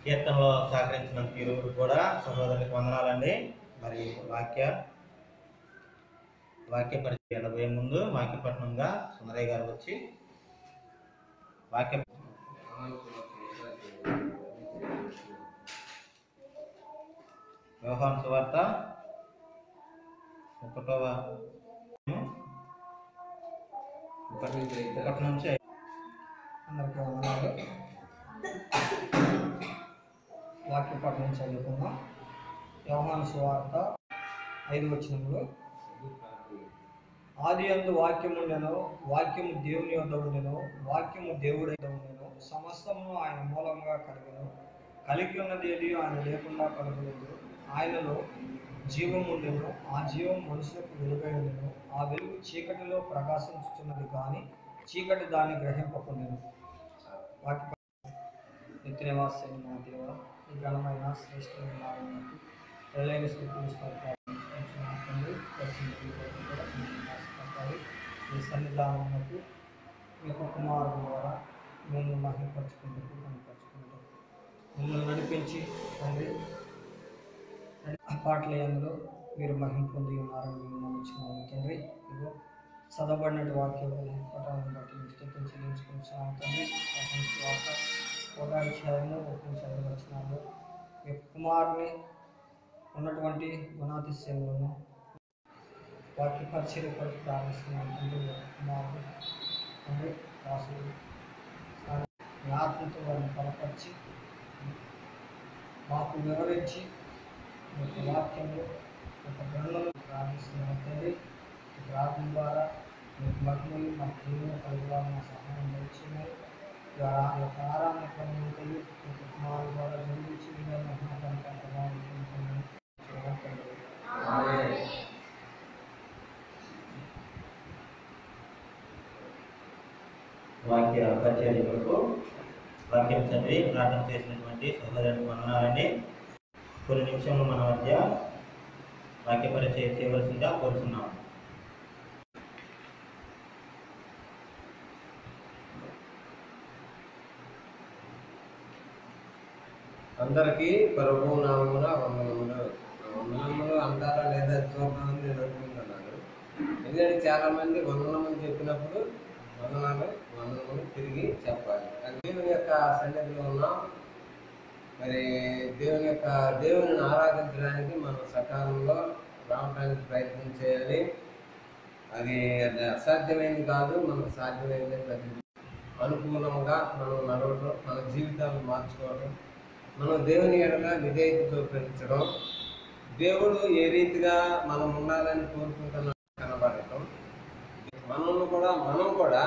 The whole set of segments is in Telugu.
కీర్తనలో సహకరించినందుకు ఇరువురు కూడా సహోదరులకు వందనాలండి. మరి వాక్య పరిచయం వెళ్ళబోయే ముందు వాక్యపట్నంగా సుందరయ్య గారు వచ్చి వాక్య యోహాను సువార్త 1 నుంచి అందరికీ వందనాలు. వాక్యపట్నం చదువుకుందాం. యోహాను సువార్త 5 ఆదియందు వాక్యము ఉండెను, వాక్యము దేవుని యొద్ద ఉండెను, వాక్యము దేవుడై ఉండెను, సమస్తము ఆయన మూలంగా కలిగెను, కలిగి ఉన్నది ఏది ఆయన లేకుండా కలగలేదు. ఆయనలో జీవం ఉండెను, ఆ జీవం మనుషులకు వెలుగై ఉండెను, ఆ వెలుగు చీకటిలో ప్రకాశించుతున్నది కానీ చీకటి దాన్ని గ్రహింపకుండెను. వాక్య నిత్యనివాసైన మా దేవ, ఈ ఘనమైన శ్రేష్టమైన నామమునకు ఎల్లైన స్తుతులు స్తోత్రాలు ఈ సన్నిధానమునకు మీ కుమారుల ద్వారా మేము మహిమపరచుకుంటూ కనపరచుకుంటాం. మమ్మల్ని నడిపించి తండ్రి పాటల అందులో మీరు మహిమ పొంది ఉన్నారని మేము నమ్ముచున్నాము తండ్రి. ఇదిగో చదవబడినటువంటి వాక్యం పఠాలను బట్టి మీ స్తుతులు చెల్లించుకుంటున్నాము తండ్రి. ఒక అధ్యాయము 1 వచనాలు మీ కుమారుని ఉన్నటువంటి గుణాతిశయములను వాక్య పరిచయం కొరకు ప్రారంభిస్తున్నాను తండ్రి. కుమారుడు తండ్రి రాసులు మీ ఆత్మతో వారిని బలపరిచి మాకు వివరించి ఒక వాక్యంలో ఒక గ్రంథంలో ప్రారంభిస్తున్నాను తండ్రి. ప్రార్థన ద్వారా మీకు మహిమలు మా జీవన కలుగువాలని సహాయం చేస్తున్నారు. యొక్క ఆరాధన క్రమంలో కుమారు ద్వారా జరిగించి వాక్య పరిచయం కొరకు వాక్యం చదివి ప్రార్థన చేసినటువంటి సహోదరులకు వందనాలండి. కొన్ని నిమిషంలో మన మధ్య వాక్య పరిచయం చేయవలసిందిగా కోరుతున్నాము. అందరికీ ప్రభువు నామమున వందనములు అంటారా లేదా చూద్దామని నేను అనుకుంటున్నాను. ఎందుకంటే చాలా మంది వందనములు చెప్పినప్పుడు వందనములు తిరిగి చెప్పాలి. దేవుని యొక్క సన్నిధిలో ఉన్నాం. మరి దేవుని ఆరాధించడానికి మనం సకాలంలో రావడానికి ప్రయత్నం చేయాలి. అది అసాధ్యమైంది కాదు, మనకు సాధ్యమైంది. అనుకూలంగా మనం నడవడం, మన జీవితాలు మార్చుకోవడం, మనం దేవుని ఎడల విధేయత చూపించడం, దేవుడు ఏ రీతిగా మనం ఉండాలని కోరుకుంటున్నాం కనబడటం, మనం కూడా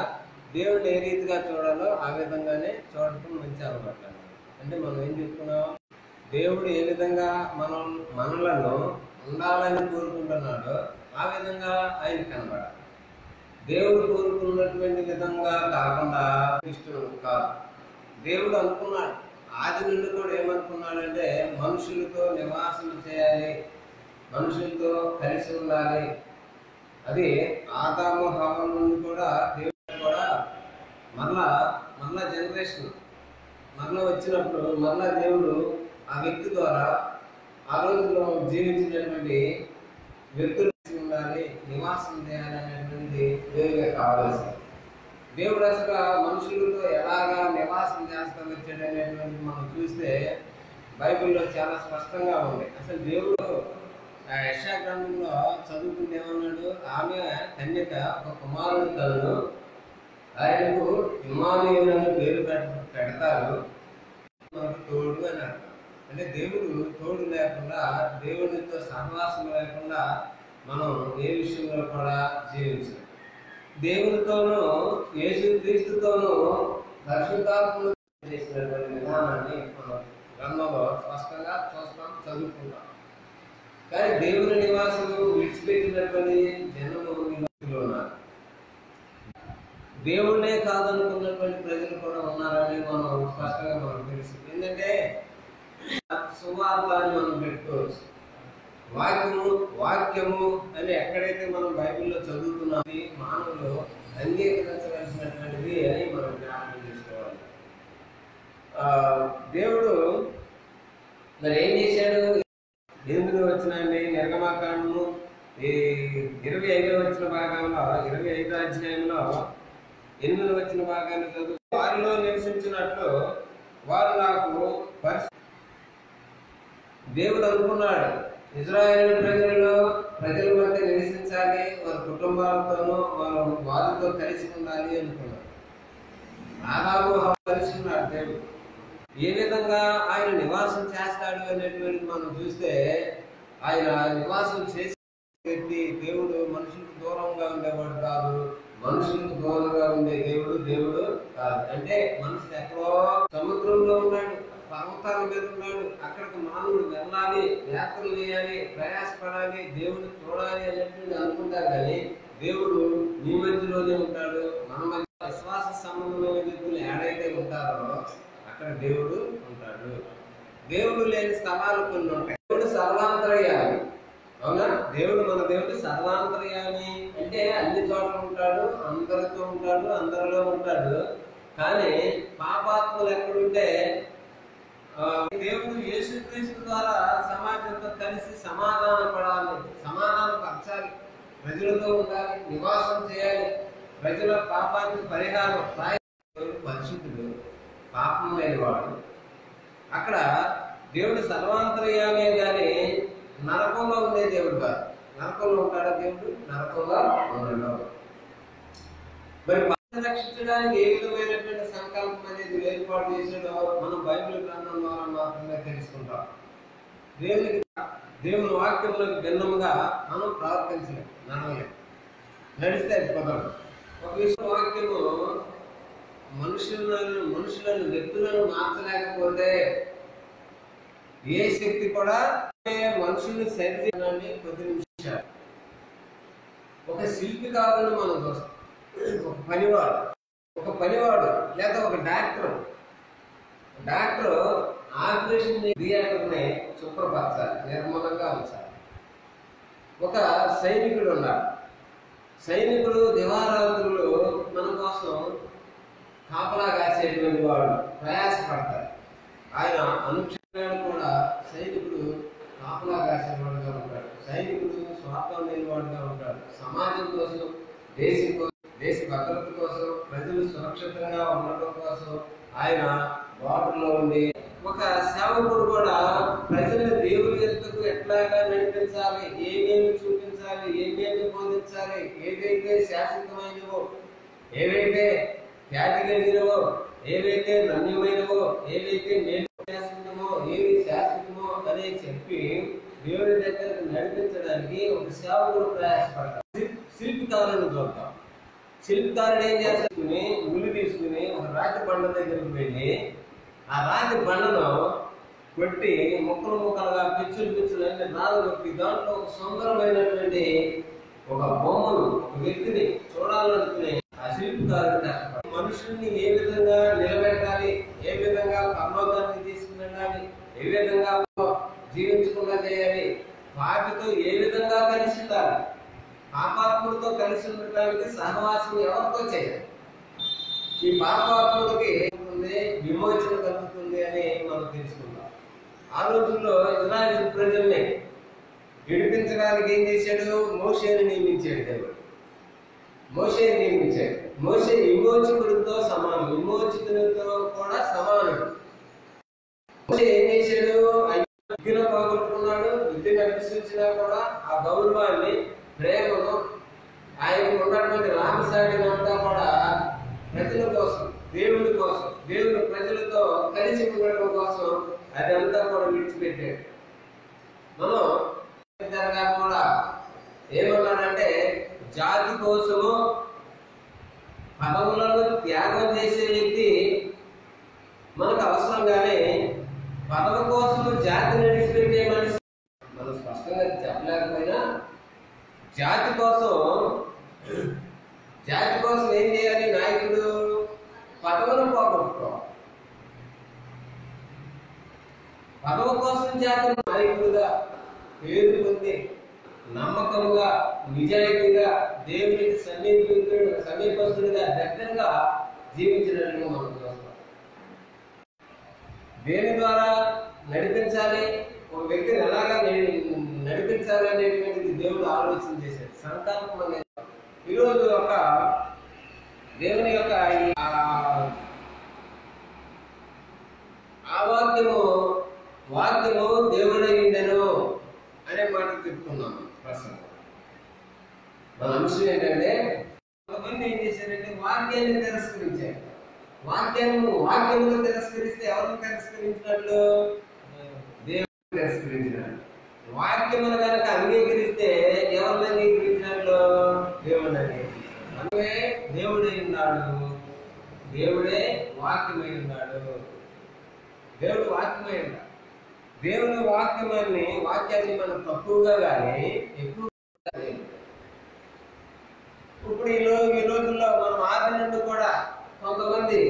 దేవుడిని ఏ రీతిగా చూడాలో ఆ విధంగానే చూడటం మంచి అలవాటు. అంటే మనం ఏం చెప్తున్నాం, దేవుడు ఏ విధంగా మనలను ఉండాలని కోరుకుంటున్నాడో ఆ విధంగా ఆయన కనబడాలి. దేవుడు కోరుకున్నటువంటి విధంగా కాకుండా ఇష్టం కాదు. దేవుడు అనుకున్నాడు, ఆది నుండి కూడా ఏమనుకున్నాడంటే మనుషులతో నివాసం చేయాలి, మనుషులతో కలిసి ఉండాలి. అది ఆదాము హవ్వ నుండి కూడా దేవుడు కూడా మరలా జనరేషన్ వచ్చినప్పుడు మరలా దేవుడు ఆ వ్యక్తి ద్వారా ఆ రోజుల్లో జీవించినటువంటి వ్యక్తులు ఉండాలి, నివాసం చేయాలి అనేటువంటి దేవుని యొక్క ఆలోచన. దేవుడు అసలు మనుషులతో ఎలాగా నివాసం చేస్తా వచ్చాడు అనేటువంటి మనం చూస్తే బైబిల్లో చాలా స్పష్టంగా ఉంది. అసలు దేవుడు యెషయా గ్రంథంలో చదువుకుంటే ఏమన్నాడు, ఆమె కన్యక ఒక కుమారుడు కలను, ఆయనకు ఇమ్మానుయేలు అని పేరు పెడతారు, మనకు తోడు అని అర్థం. అంటే దేవుడు తోడు లేకుండా, దేవుడితో సహవాసం లేకుండా మనం ఏ విషయంలో కూడా జీవించలేం. దేవునితోనూ యేసుక్రీస్తుతోనూ పరిశుద్ధాత్మ చేసినటువంటి విధానాన్ని మనం గ్రంథంలో స్పష్టంగా చదువుకుంటాం. కానీ దేవుని నివాసము విడిచిపెట్టినటువంటి జనము ఉన్నారు. దేవుడే కాదనుకున్నటువంటి ప్రజలు కూడా ఉన్నారని మనం స్పష్టంగా మనకు తెలుసు. ఏంటంటే సువార్త అని మనం పెట్టుకోవచ్చు. వాక్యము అని ఎక్కడైతే మనం బైబిల్లో చదువుతున్నామో మానవులు అంగీకరించవలసినటువంటిది అని మనం జ్ఞాపకం చేసుకోవాలి. దేవుడు మరి ఏం చేశాడు? 8వ వచనాన్ని నిర్గమాకాండము 25వ వచన భాగంలో 25వ అధ్యాయంలో 8వ వచన భాగాన్ని చదువు. వారిలో నివసించినట్లు వారు నాకు దేవుడు అనుకున్నాడు, ఇజ్రాయేల్ ప్రజల మధ్య నివసించాలి, వారి కుటుంబాలతోనూ వారితో కలిసి ఉండాలి అనుకున్నాడు. ఆదాము కలిసి ఉన్నాడు దేవుడు. ఏ విధంగా ఆయన నివాసం చేస్తాడు అనేటువంటిది మనం చూస్తే, ఆయన నివాసం చేసే వ్యక్తి దేవుడు మనుషులకు దూరంగా ఉండేవాడు కాదు, మనుషులకు దూరంగా ఉండే దేవుడు కాదు. అంటే మనుషులు ఎక్కడో సముద్రంలో ఉన్నాడు, పర్వతాల మీద ఉన్నాడు, అక్కడికి మానవుడు వెళ్ళాలి, యాత్రలు చేయాలి, ప్రయాసపడాలి, దేవుడు చూడాలి అనేటువంటి అనుకుంటారు. కానీ దేవుడు నీ మధ్యలోనే ఉంటాడు. మన మధ్య విశ్వాస సంబంధమైన వ్యక్తులు ఏడైతే ఉంటారో అక్కడ దేవుడు ఉంటాడు. దేవుడు లేని స్థలాలు కొన్ని ఉంటాయి. దేవుడు సర్వాంతర్యామి. అవునా? మన దేవుడు సర్వాంతర్యామి అంటే అన్ని చోట్ల ఉంటాడు, అందరితో ఉంటాడు, అందరిలో ఉంటాడు. కానీ పాపాత్ములు ఎక్కడుంటే దేవుడు యేసుక్రీస్తు ద్వారా సమాజంతో కలిసి సమాధానపరచాలి, ప్రజలతో ఉండాలి, నివాసం చేయాలి, ప్రజల పాపానికి పరిహారం. పరిశుద్ధుడు, పాపం లేనివాడు. అక్కడ దేవుడు సర్వాంతర్యామే కానీ నరకంలో ఉండే దేవుడు కాదు. నరకంలో ఉంటాడా దేవుడు? నరకంలో ఉండడు. మరి రక్షించడానికి ఏ విధమైనటువంటి సంకల్పం అనేది ఏర్పాటు చేసాడో మనం బైబిల్ గ్రంథం ద్వారా మాత్రమే తెలుసుకుంటాం. దేవుని వాక్యంలోకి భిన్నముగా మనం ప్రవర్తించలేం, నడవలేం, నడిస్తే అది కుదరదు. ఒక విషయం, వాక్యము మనుషులను వ్యక్తులను మార్చలేకపోతే ఏ శక్తి కూడా మనుషుల్ని సరిచేయాలని కొద్ది నిమిషాలు. ఒక శిల్పి కాదని మనం చూస్తాం. ఒక పనివాడు లేదా ఒక డాక్టర్ ఆపరేషన్ థియేటర్ని శుభ్రపరచాలి, నిర్మలంగా ఉంచాలి. ఒక సైనికుడు ఉన్నాడు. సైనికుడు దివారాత్రులు మన కోసం కాపలా కాసేటువంటి వాడు, ప్రయాసపడతాడు. ఆయన అనుక్షణాలు కూడా సైనికుడు కాపలా కాసేవాడుగా ఉంటాడు. సైనికుడు స్వార్థం లేనివాడుగా ఉంటాడు. సమాజం కోసం, దేశ భద్రత కోసం, ప్రజలు సురక్షితంగా ఉండటం కోసం ఆయన బార్డర్లో ఉండి, ఒక సేవకుడు కూడా ప్రజల దేవుని ఎత్తుకు ఎట్లాగా నడిపించాలి, ఏమేమి చూపించాలి, ఏమేమి బోధించాలి, ఏదైతే శాశ్వతమైనవో, ఏవైతే ఖ్యాతి కలిగినవో, ఏవైతే నమ్యమైనవో, ఏవైతే నేను శాశ్వతమో, ఏది శాశ్వతమో అని చెప్పి దేవుని దగ్గరకు నడిపించడానికి ఒక సేవకుడు ప్రయాసపడతాడు. శిల్పికారులను చూద్దాం. శిల్పికారుడు ఏం చేస్తాడు? ముళ్ళు తీసుకుని ఒక రాతి బండ దగ్గరికి వెళ్ళి ఆ రాతి బండను కొట్టి ముక్కలుగా పిచ్చులు అంటే రాళ్ళు కొట్టి దాంట్లో ఒక సుందరమైనటువంటి ఒక బొమ్మను, ఒక వ్యక్తిని చూడాలనుకునే ఆ శిల్పికారుడు కష్టపడతాడు. మనుషుల్ని ఏ విధంగా నిలబెట్టాలి, ఏ విధంగా పరలోకానికి తీసుకువెళ్ళాలి, ఏ విధంగా జీవించకుండా చేయాలి, వాటితో ఏ విధంగా కలిసి ఉండాలి, పాపాత్ముడితో కలిసి ఉండటానికి సహవాసం ఎవరితో చేయాలి, ఈ పాపాత్ముడికి విమోచన కలుగుతుంది అని మనం తెలుసుకుందాం. ఆ రోజుల్లో ఇజ్రాయేల్ ప్రజల్ని విడిపించడానికి ఏం చేశాడు? మోషేని నియమించాడు దేవుడు. మోషే విమోచకుడితో సమానం, విమోచకునితో కూడా సమానుడు. మోషే ఏం చేశాడు? విద్యను పోగొట్టుకున్నాడు. విద్యను అభ్యసించినా కూడా ఆ గౌరవాన్ని, ప్రేమను, ఆయనకు ఉన్నటువంటి లాభసాటిని అంతా కూడా ప్రజల కోసం, దేవుని కోసం, దేవుని ప్రజలతో కలిసి ఉండడం కోసం అదంతా కూడా విడిచిపెట్టాడు. మనం కూడా ఏమన్నాడంటే, జాతి కోసము పదవులను త్యాగం చేసే వ్యక్తి మనకు అవసరం, కానీ పదవి కోసము జాతిని విడిచిపెట్టే మనిషి మనం స్పష్టంగా చెప్పలేకపోయినా జాతి కోసం ఏం చేయాలి? నాయకుడు పదవులను పోగొట్టుకోవాలి. పదవి కోసం జాతి నాయకుడుగా పేరు పొంది నమ్మకముగా, నిజాయితీగా, దేవునికి సమీపస్తుడిగా, దగ్గరగా జీవించినట్లుగా మనం చూస్తాం. దేని ద్వారా? నడిపించాలి, ఒక వ్యక్తిని ఎలాగా నడిపించాలి అనేటువంటిది దేవుడు ఆలోచన చేశాడు. సంకల్పం అనేది ఈరోజు ఒక దేవుని యొక్క ఆ వాక్యము దేవుడైండెను అనే మాట చెప్పుకున్నాము. ప్రసంగం మన అంశం ఏంటంటే, కొంతమంది ఏం చేశారంటే వాక్యాన్ని తిరస్కరించారు. వాక్యమును తిరస్కరిస్తే ఎవరిని తిరస్కరించినట్లు? దేవుడు తిరస్కరించినట్లు. వాక్యమును కనుక అంగీకరిస్తే ఎవరిని అంగీకరించినట్లు? దేవుడిని అంగీకరించినట్లు. అందుకే దేవుడై ఉన్నాడు, దేవుడే వాక్యమై ఉన్నాడు. దేవుడు వాక్యమై ఉన్నాడు. దేవుని వాక్యాన్ని మనం తక్కువగా కానీ ఎక్కువ. ఇప్పుడు ఈ రోజుల్లో మనం ఆది నుండి కూడా కొంతమంది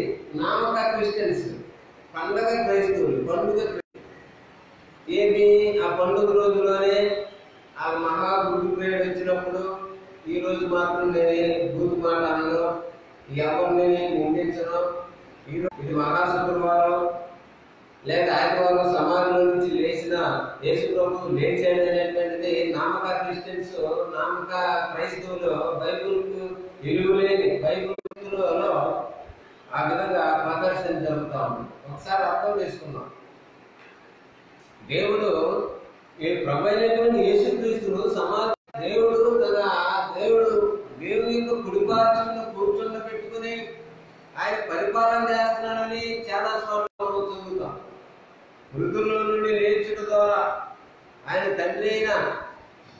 నామక క్రిస్టియన్స్, పండుగ క్రైస్తవులు, ఏది ఆ పండుగ రోజులోనే ఆ మహా గుడ్ ఫ్రైడే వచ్చినప్పుడు ఈ రోజు మాత్రం నేను బూతు మాట్లాడను, ఎవరిని నిందించను, ఇది మహాశుక్రవారం లేదా ఆదివారం సమాధిలో నుంచి లేచిన యేసు ప్రభు లేచాడు అనేటువంటిది నామక క్రిస్టియన్స్, నామక క్రైస్తవులు బైబిల్కు విలువలేని బైబిల్లో ఆ విధంగా ప్రదర్శన జరుగుతూ ఉంది. ఒకసారి అర్థం చేసుకున్నాం. దేవుడు ప్రభు అయినటువంటి యేసుక్రీస్తును దేవుని యొక్క కుడిపార్శ్వంలో కూర్చుండ పెట్టుకుని ఆయన పరిపాలన చేస్తున్నాడని చాలా చోట్ల చదువుతాం. మృతుల్లో నుండి లేచుట ద్వారా ఆయన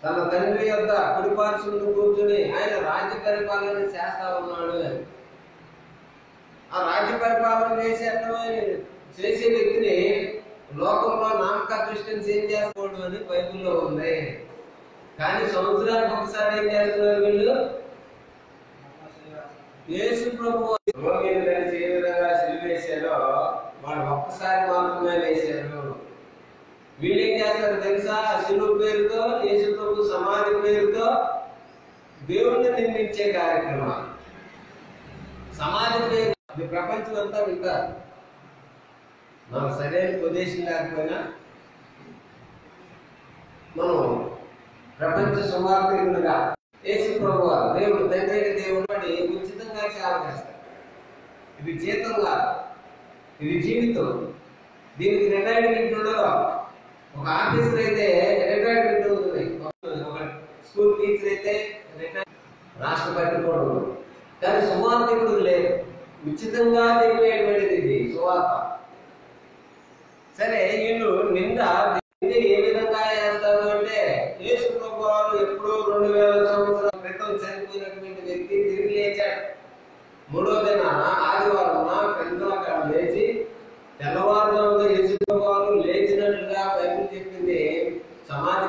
తన తండ్రి యొక్క కుడిపార్శ్వంలో కూర్చుని ఆయన రాజ్య పరిపాలన చేస్తా ఉన్నాడు అని. ఆ రాజ్య పరిపాలన చేసే వ్యక్తిని లోకంలో నామక క్రిస్టియన్స్ ఏం చేసుకోవడం అని బైబిల్లో ఉంది. కానీ సంవత్సరానికి ఒకసారి ఏం చేస్తున్నారు వీళ్ళు? యేసు ప్రభు రోగిని ఏ విధంగా సిలువేశారో వాళ్ళు ఒక్కసారి మాత్రమే వేశారు. వీళ్ళేం చేస్తారు తెలుసా? సిలువు పేరుతో, యేసు ప్రభు సమాధి పేరుతో దేవుణ్ణి నిందించే కార్యక్రమాలు. సమాధి పేరు అది ప్రపంచం అంతా వింటారు. మనకు సరైన పొజిషన్ లేకపోయినా మనం ప్రపంచ సువార్తికులుగా యేసు ప్రభు దేవుడు తండ్రి దేవుడు ఉచితంగా సేవ చేస్తారు. ఇది జీతం కాదు, ఇది జీవితం. దీనికి రిటైర్మెంట్ ఉండదు. ఒక ఆఫీసర్ అయితే రిటైర్మెంట్ ఉంటుంది, ఒక స్కూల్ టీచర్ అయితే రాష్ట్రపతి కూడా ఉంటుంది. కానీ సువార్తికుడు లేదు, ఉచితంగా తెలిపేటువంటిది ఇది సువార్త. సరే, వీళ్ళు నింద ఏ విధంగా చేస్తారు అంటే, యేసు ప్రభు వారు ఎప్పుడో 2000 సంవత్సరాల క్రితం చనిపోయినటువంటి వ్యక్తి తిరిగి లేచాడు. 3వ దినాన ఆదివారం పెద్దల లేచి తెల్లవారుజామున యేసు ప్రభు వారు లేచినట్లుగా బైబిల్ చెప్పింది. సమాధి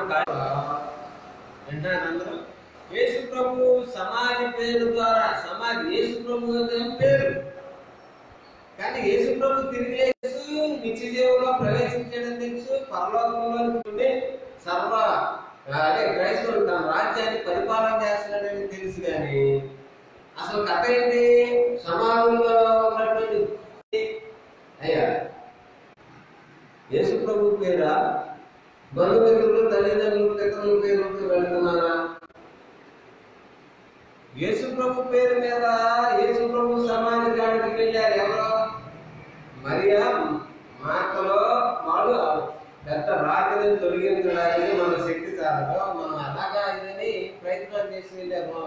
వింటారు అందరూ. యేసు ప్రభు సమాధి పేరు ద్వారా యేసు ప్రభు పేరు, కానీ యేసు ప్రభు తిరిగి లేచు నిత్య జీవంలో ప్రవేశించడం తెలుసు. పరలోకంలోని క్రైస్తవులు తన రాజ్యాన్ని పరిపాలన చేస్తున్నాడని తెలుసు. కానీ అసలు కథ ఏంటి? సమాధుల్లో ఉన్నటువంటి అయ్యా యేసు ప్రభు పేరా, బంధుమిత్రులు, తల్లిదండ్రులు, పితరుల పేరుతో వెళ్తున్నారా? యేసు ప్రభు పేరు మీద యేసు ప్రభు సమాధి కాడికి వెళ్ళారు ఎవరో? మరియా మార్తలో వాళ్ళు పెద్ద రాతిని తొలగించడానికి మన శక్తి కాదు, మనం అలాగా ఇదని ప్రయత్నాలు చేసి వెళ్ళారు.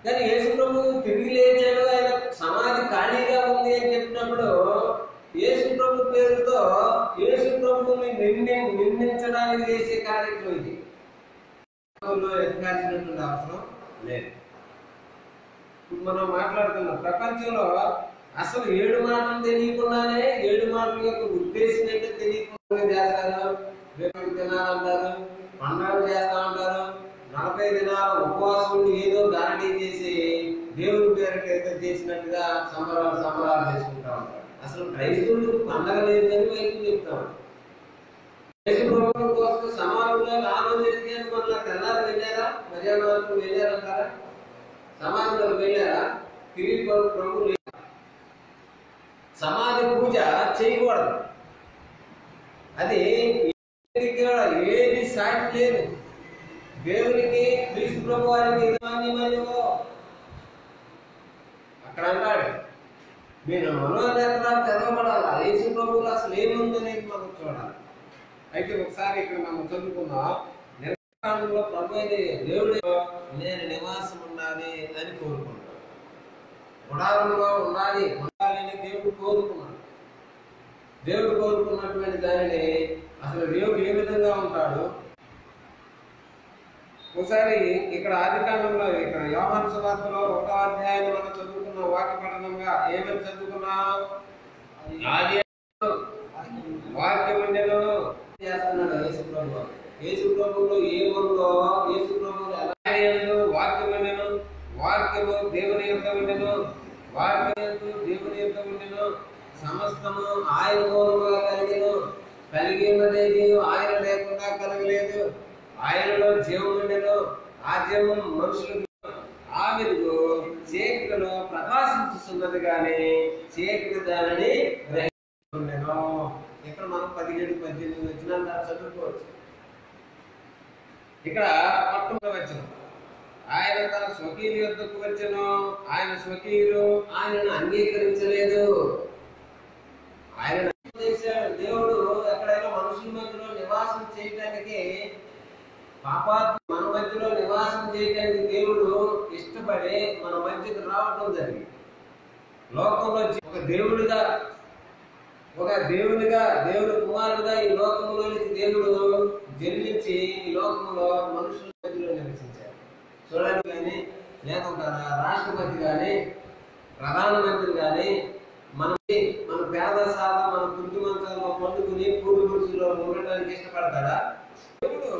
కానీ యేసు ప్రభు తిరిగి లేచాడు, ఆయన సమాధి ఖాళీగా ఉంది అని చెప్పినప్పుడు యేసు ప్రభు పేరుతో యేసు ప్రభుని నిందించడానికి చేసే కార్యక్రమం ఇది. ఎదగాల్సినటువంటి అవసరం లేదు. ఇప్పుడు మనం మాట్లాడుతున్నాం ప్రపంచంలో అసలు 7 మాటలు తెలియకుండానే 7 మాటల యొక్క ఉద్దేశం ఏంటో తెలియకుండా చేస్తారు. రేపు తినాలంటారు, పండుగలు చేస్తా ఉంటారు, 40 దినాలు ఉపవాసం ఉండి ఏదో గారడీ చేసి దేవుడి పేరుకైతే చేసినట్టుగా సంబరాలు చేసుకుంటా ఉంటారు. అసలు క్రైస్తవులకు పండగ లేదని వైపు చెప్తాం. యేసు ప్రభువు కోసం సమాధిలో ఆ రోజు ఎదిగాను, మళ్ళీ తెల్లారు వెళ్ళారా? మర్యాదకు వెళ్ళారంటారా? సమాధిలోకి వెళ్ళారా? తిరిగి ప్రభు సమాధి పూజ చేయకూడదు. అది దగ్గర ఏది సాటి లేదు. దేవునికి క్రీస్తు ప్రభు వారికి మాన్యమనివో అక్కడ అంటాడు, మీరు మనోనేత్రాలు తెరవబడాలి. యేసు ప్రభువులు అసలు ఏముందనేది మనం చూడాలి. అయితే ఒకసారి ఇక్కడ మనం చదువుకుందాం. నిర్మాణంలో ప్రభు దేవుడు నేను నివాసం ఉండాలి అని కోరుకున్నాడు. గుడారంలో ఉండాలి అని దేవుడు కోరుకున్నాడు. దేవుడు కోరుకున్నటువంటి దానిని అసలు దేవుడు ఏ విధంగా ఉంటాడు? ఒకసారి ఇక్కడ ఆదికాండంలో ఇక్కడ యోహాను సువార్తలో 1వ అధ్యాయాన్ని మనం చదువుకున్న వాక్య పఠనంగా ఏమని చదువుకున్నాం? ఆది వాక్యం ఉండేను చేస్తున్నాడు యేసు ప్రభు. యేసు ప్రభువులో ఏముందో యేసు ప్రభువులో ఎలా వాక్యం ఉండేను, వాక్యము దేవుని యొక్క ఉండెను, వాక్యము దేవుని యొక్క ఉండెను, సమస్తము ఆయన మూలముగా కలిగెను, కలిగి ఉన్నదేది ఆయన లేకుండా కలగలేదు. ఆయనలో జీవం ఉండెను, ఆ జీవం మనుషులకు ఆ వెలుగు చీకటిలో ప్రకాశించుతున్నది కానీ చీకటి దానిని గ్రహించుండెను. ఇక్కడ మనం 17-18 వచనాలు చదువుకోవచ్చు. ఇక్కడ మొట్టమొదటి వచనం, ఆయన తన స్వకీయుల యొద్దకు వచ్చెను, ఆయన స్వకీయులు ఆయనను అంగీకరించలేదు. ఆయన చేశాడు. దేవుడు ఎక్కడైనా మనుషుల మధ్యలో నివాసం చేయడానికి, పాపాత్మ మన మధ్యలో నివాసం చేయడానికి దేవుడు ఇష్టపడి మన మధ్యకు రావటం జరిగింది. లోకంలో ఒక దేవుడిగా దేవుడు కుమారుడుగా ఈ లోకంలోనికి దేవుడు జన్మించి ఈ లోకంలో మనుషుల మధ్యలో నివసించాడు. చూడండి, కానీ లేక ఒక రాష్ట్రపతి కానీ ప్రధానమంత్రి కానీ మన పేద సాధ మన పుట్టి మంచాల్లో పండుకుని పూడి గుడిసెలో ఉండడానికి ఇష్టపడతాడా? దేవుడు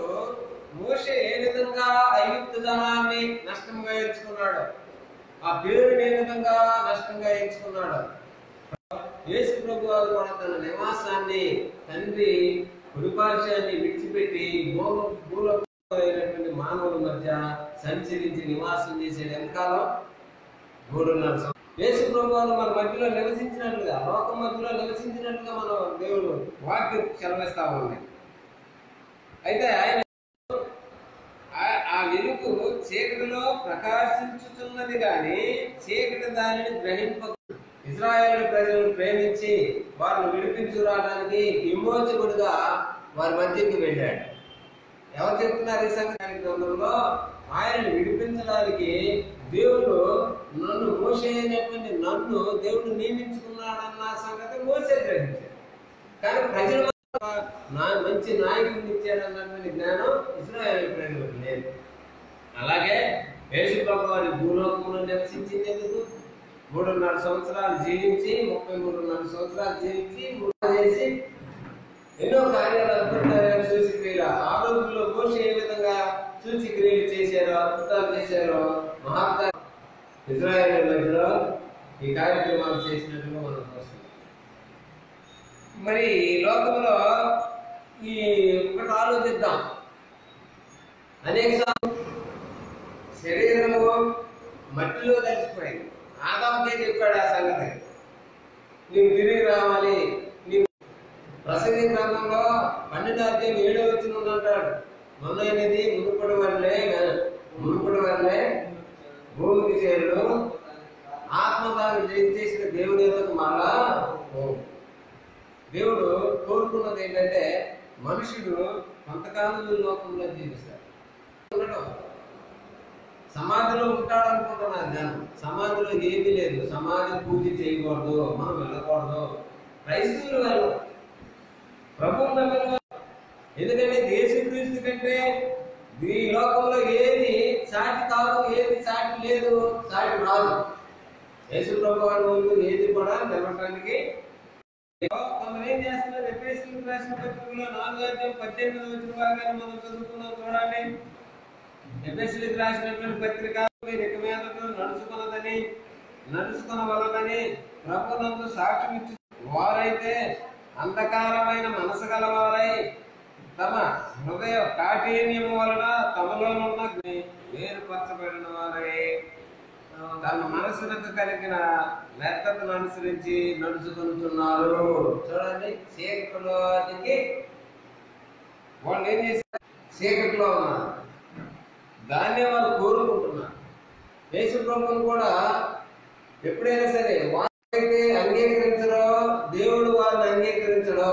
మోషే ఏ విధంగా ఐగుప్తు జనాన్ని నష్టంగా ఎంచుకున్నాడు, ఆ పేరుని ఏ విధంగా నష్టంగా ఎంచుకున్నాడు, యేసు ప్రభు వారు కూడా తన నివాసాన్ని తండ్రి కుడిపార్శ్వాన్ని విడిచిపెట్టి భూలోకమైనటువంటి మానవుల మధ్య సంచరించి నివాసం చేసేది ఎంతకాలం? 3.5 సంవత్సరాలు. యేసు ప్రభు వారు మన మధ్యలో నివసించినట్లుగా, లోకం మధ్యలో నివసించినట్లుగా మనం దేవుడు వాక్యం చలవిస్తా ఉంది. అయితే ఆయన ఆ వెలుగు చీకటిలో ప్రకాశించుతున్నది కానీ చీకటి దానిని గ్రహింప. ఇశ్రాయేలు ప్రజలను ప్రేమించి వారిని విడిపించుకురావడానికి విమోచకుడుగా వారి మధ్యకి వెళ్ళాడు. ఎవరు చెప్తున్నారు ఈ సంగతి గ్రంథంలో? ఆయన్ని విడిపించడానికి దేవుడు మోషే అయినటువంటి నన్ను దేవుడు నియమించుకున్నాడన్న సంగతి మోషే గ్రహించాడు. కానీ ప్రజలు మంచి నాయకుడిని ఇచ్చాడన్నటువంటి జ్ఞానం ఇశ్రాయేలు ప్రజలకు లేదు. అలాగే యేసు ప్రభు వారి భూలోకంలో నివసించింది ఎందుకు? 3.5 సంవత్సరాలు జీవించి 33.5 సంవత్సరాలు జీవించి చేసి ఎన్నో కార్యాలు అద్భుతాలు చూసి క్రియలు. ఆ రోజుల్లో మోషే ఏ విధంగా చూసి క్రియలు చేశారో, అద్భుతాలు చేశారో, మహాత్మ ఇశ్రాయేలు మధ్యలో ఈ కార్యక్రమాలు చేసినట్టుగా మనం చూస్తాం. మరి లోకంలో ఈ ఒకటి ఆలోచిద్దాం. అనేక శరీరము మట్టిలో కలిసిపోయింది. ఆదాముకే చెప్పాడు ఆ సంగతి, నీవు తిరిగి రావాలి. నీవు ప్రసంగి గ్రంథంలో 12వ అధ్యాయం 7వ వచనం అంటాడు, మొన్నైనది మునుపటి వల్లే భూమికి చేరుడు, ఆత్మదానం చేసిన దేవుని యొక్క మళ్ళా దేవుడు కోరుకున్నది ఏంటంటే మనుషుడు కొంతకాలం లోకంలో జీవిస్తాడు. సమాధిలో ఉంటాడనుకుంటున్నాను నేను. సమాధిలో ఏమీ లేదు. సమాధి పూజ చేయకూడదు, మనం వెళ్ళకూడదు. క్రైస్తవులు వెళ్ళరు, ప్రభువుని నమ్మకం. ఎందుకంటే యేసుక్రీస్తు కంటే ఈ లోకంలో ఏది సాటి కాదు, ఏది సాటి లేదు, సాటి రాదు. యేసు ప్రభు వారి ముందు ఏది కూడా నిలవటానికి. కొందరు ఏం చేస్తున్నారు? ఎఫెసీయులకు రాసిన పత్రికలో 4వ అధ్యాయం 18వ వచనం భాగాన్ని మనం చదువుకున్నాం. చూడండి, ఎఫెసీయులకు రాసినటువంటి పత్రిక, మీరు ఇక మీదట నడుచుకొనవలెనని ప్రభువునందు సాక్ష్యం ఇచ్చి వారైతే అంధకారమైన మనసు గలవారై తమ హృదయ కాఠిన్యము వలన తమలోనున్న వేరుపరచబడిన వారై తన మనసులకు కలిగిన మెత్తతను అనుసరించి నడుచుకుంటున్నారు. చూడండి, చీకటిలోకి వాళ్ళు ఏం చేశారు? చీకటిలో ఉన్నారు, దాన్నే వాళ్ళు కోరుకుంటున్నారు. యేసు ప్రభువును కూడా ఎప్పుడైనా సరే వారైతే అంగీకరించడో దేవుడు వారిని అంగీకరించడో.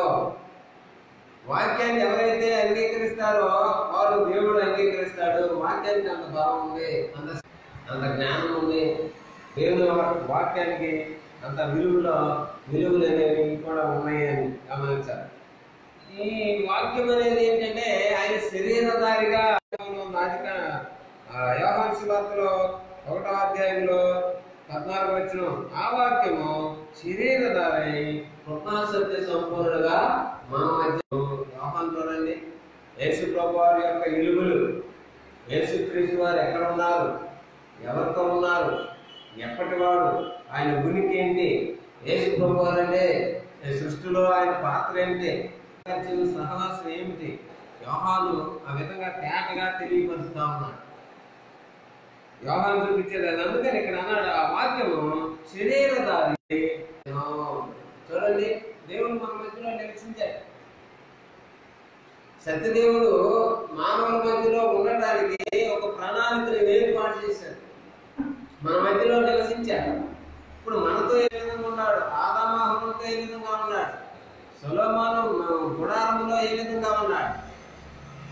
వాక్యాన్ని ఎవరైతే అంగీకరిస్తారో వారు దేవుడు అంగీకరిస్తాడు. వాక్యానికి అంత బలం ఉంది, అంత జ్ఞానం ఉంది. దేవుని వాక్యానికి అంత విలువలు అనేవి కూడా ఉన్నాయని గమనించాలి. ఈ వాక్యం అనేది ఏంటంటే ఆయన శరీరధారిగా యోహాను సువార్తలో 1వ అధ్యాయంలో 14వ వచనం, ఆ వాక్యము శరీరధారై కృపాసత్య సంపూర్ణుడుగా మా మధ్య. యోహాను చూడండి, యేసు ప్రభు వారి యొక్క ఇలువలు, యేసుక్రీస్తు వారు ఎక్కడ ఉన్నారు, ఎవరితో ఉన్నారు, ఎప్పటి వాడు, ఆయన ఉనికి ఏంటి, యేసు ప్రభు వారు అంటే సృష్టిలో ఆయన పాత్ర ఏంటి, సహవాసం ఏమిటి, యోహాను ఆ విధంగా తేటగా తెలియపరుస్తా ఉన్నాడు. యోహాను చూపించేదాన్ని. అందుకని ఇక్కడ అన్నాడు, ఆ వాక్యము శరీరధారి. చూడండి, దేవుడు మన మధ్యలో నివసించాడు. సత్యదేవుడు మానవుల మధ్యలో ఉండటానికి ఒక ప్రణాళికను ఏర్పాటు చేశాడు. మన మధ్యలో నివసించాడు. ఇప్పుడు మనతో ఏ విధంగా ఉన్నాడు, ఆదామహులతో ఏ విధంగా ఉన్నాడు, సొలొమోను గుడారంలో ఏ విధంగా ఉన్నాడు,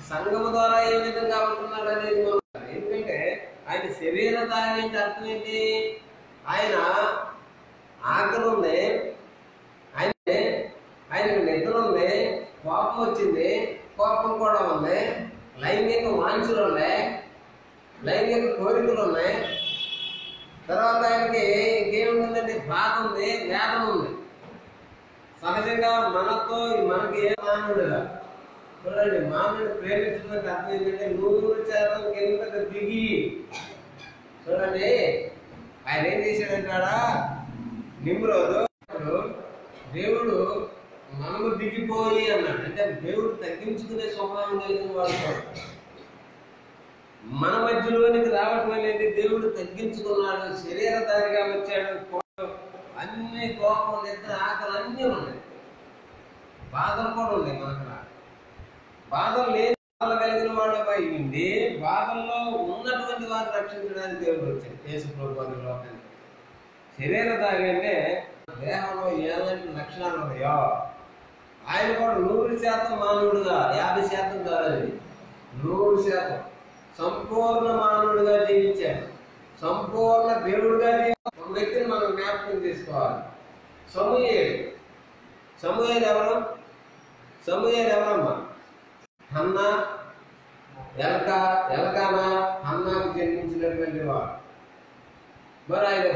సంఘము ద్వారా ఏ విధంగా ఉంటున్నాడు అనేది ఎందుకంటే ఆయన శరీరధారి అంటే అర్థం ఏంటి? ఆయన ఆకలి ఉంది, ఆయనకు నిద్ర ఉంది, కోపం వచ్చింది, కోపం కూడా ఉంది, లైంగిక వాంఛలు ఉన్నాయి, లైంగిక కోరికలు ఉన్నాయి, తర్వాత ఆయనకి ఇంకేముంటుందండి, బాధ ఉంది, వేదన ఉంది. సహజంగా మనకి ఏ మానవుడుగా చూడండి, మానవుడు ప్రేమించడానికి అర్థం ఏంటంటే 100% కిందకు దిగి. చూడండి, ఆయన ఏం చేశాడంటాడా, నిమ్రోదు దేవుడు మనము దిగిపోయి అన్నాడు. అంటే దేవుడు తగ్గించుకునే స్వభావం కలిగిన వాడు. మన మధ్యలోనికి రావటం అనేది దేవుడు తగ్గించుకున్నాడు, శరీరధారిగా వచ్చాడు. అన్ని కోపం, నిద్ర, ఆకలి అన్నీ ఉన్నాయి, బాధలు కూడా ఉన్నాయి. మనకు బాధలు లేని బాధలు కలిగిన వాడు అయింది, బాధల్లో ఉన్నటువంటి వారిని రక్షించడానికి దేవుడు వచ్చాడు. యేసు ప్రభువు వారి లోకానికి శరీరధారి అంటే దేహంలో ఎలాంటి లక్షణాలు ఉన్నాయో ఆయన కూడా 100% మానవుడుగా, 50% కాదండి, 100% సంపూర్ణ మానవుడిగా జీవించాడు. సంపూర్ణ దేవుడిగా ఒక వ్యక్తిని మనం జ్ఞాపకం చేసుకోవాలి. సమూయేలు ఎవరమ్మా? హన్నా, ఎలకానా హన్నాకు జన్మించినటువంటి వాడు. మరి ఆయన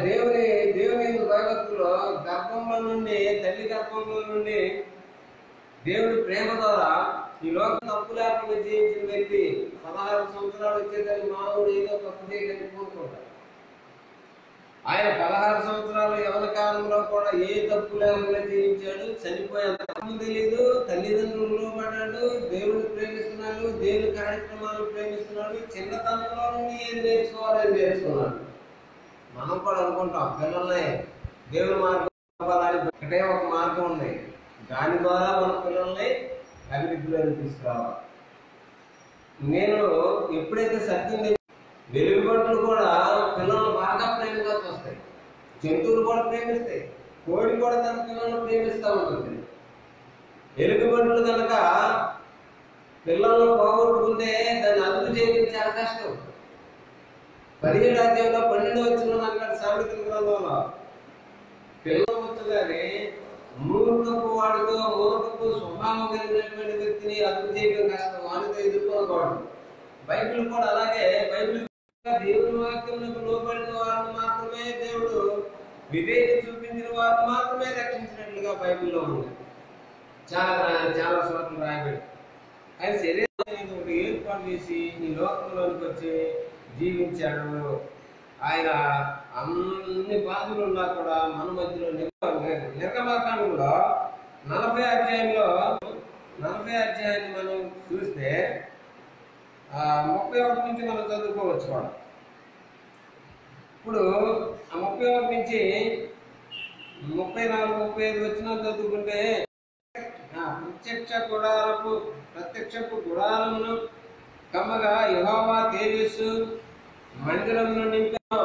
దేవుని భయభక్తులో గర్భంలో నుండి, తల్లి గర్భంలో నుండి దేవుడి ప్రేమ ద్వారా ఈ లోకం తప్పు లేకుండా జీవించిన వ్యక్తి 16 సంవత్సరాలు వచ్చేదాన్ని మానవుడు ఏదో తప్పు చేయడానికి కోరుకుంటాడు. ఆయన 16 సంవత్సరాలు యవన కాలంలో కూడా ఏ తప్పు లేకుండా జీవించాడు. చనిపోయేంత తెలియదు, తల్లిదండ్రులు పడ్డాడు, దేవుడిని ప్రేమిస్తున్నాడు, దేవుని కార్యక్రమాలను ప్రేమిస్తున్నాడు. చిన్నతనంలో నుండి ఏది నేర్చుకోవాలని నేర్చుకున్నాడు. మనం కూడా అనుకుంటాం పిల్లల్ని దేవుని మార్గం ఒకటే ఒక మార్గం ఉంది, దాని ద్వారా మన పిల్లల్ని అభివృద్ధిలోకి తీసుకురావాలి. నేను ఎప్పుడైతే సత్యం వెలుగుబంట్లు కూడా పిల్లలను బాగా ప్రేమగా చూస్తాయి, జంతువులు కూడా ప్రేమిస్తాయి, కోడి కూడా తన పిల్లలను ప్రేమిస్తూ ఉంటుంది. వెలుగుబంట్లు కనుక పిల్లలను పోగొట్టుకుంటే దాన్ని అదుపు చేయడం చాలా కష్టం. 17వ అధ్యాయంలో 12వ వచనంలో అన్నాడు సామెతల గ్రంథంలో, పిల్లలు వచ్చు కానీ మూర్ఖపు వాడితో, మూర్ఖపు స్వభావం కలిగినటువంటి వ్యక్తిని అదుపు చేయడం కష్టం, వానితో ఎదుర్కొనకూడదు. బైబిల్ కూడా అలాగే. బైబిల్ దేవుని వాక్యములకు లోబడిన వారిని మాత్రమే దేవుడు, విధేయత చూపించిన వారిని మాత్రమే రక్షించినట్లుగా బైబిల్లో ఉంది. చాలా చోట్ల రాయబడి ఆయన శరీరం ఒకటి ఏర్పాటు చేసి ఈ లోకంలోనికి వచ్చి జీవించాడు. ఆయన అన్ని బాధలు ఉన్నా కూడా మన మధ్యలో నిర్గమకాండంలో 40వ అధ్యాయాన్ని మనం చూస్తే 31 నుంచి మనం చదువుకోవచ్చు కూడా. ఇప్పుడు ఆ 31 నుంచి 34, 35 వచ్చిన చదువుకుంటే ప్రత్యక్షపు గుడారమును కమ్మగా యెహోవా తేజస్సు మందిరమును నింపాను.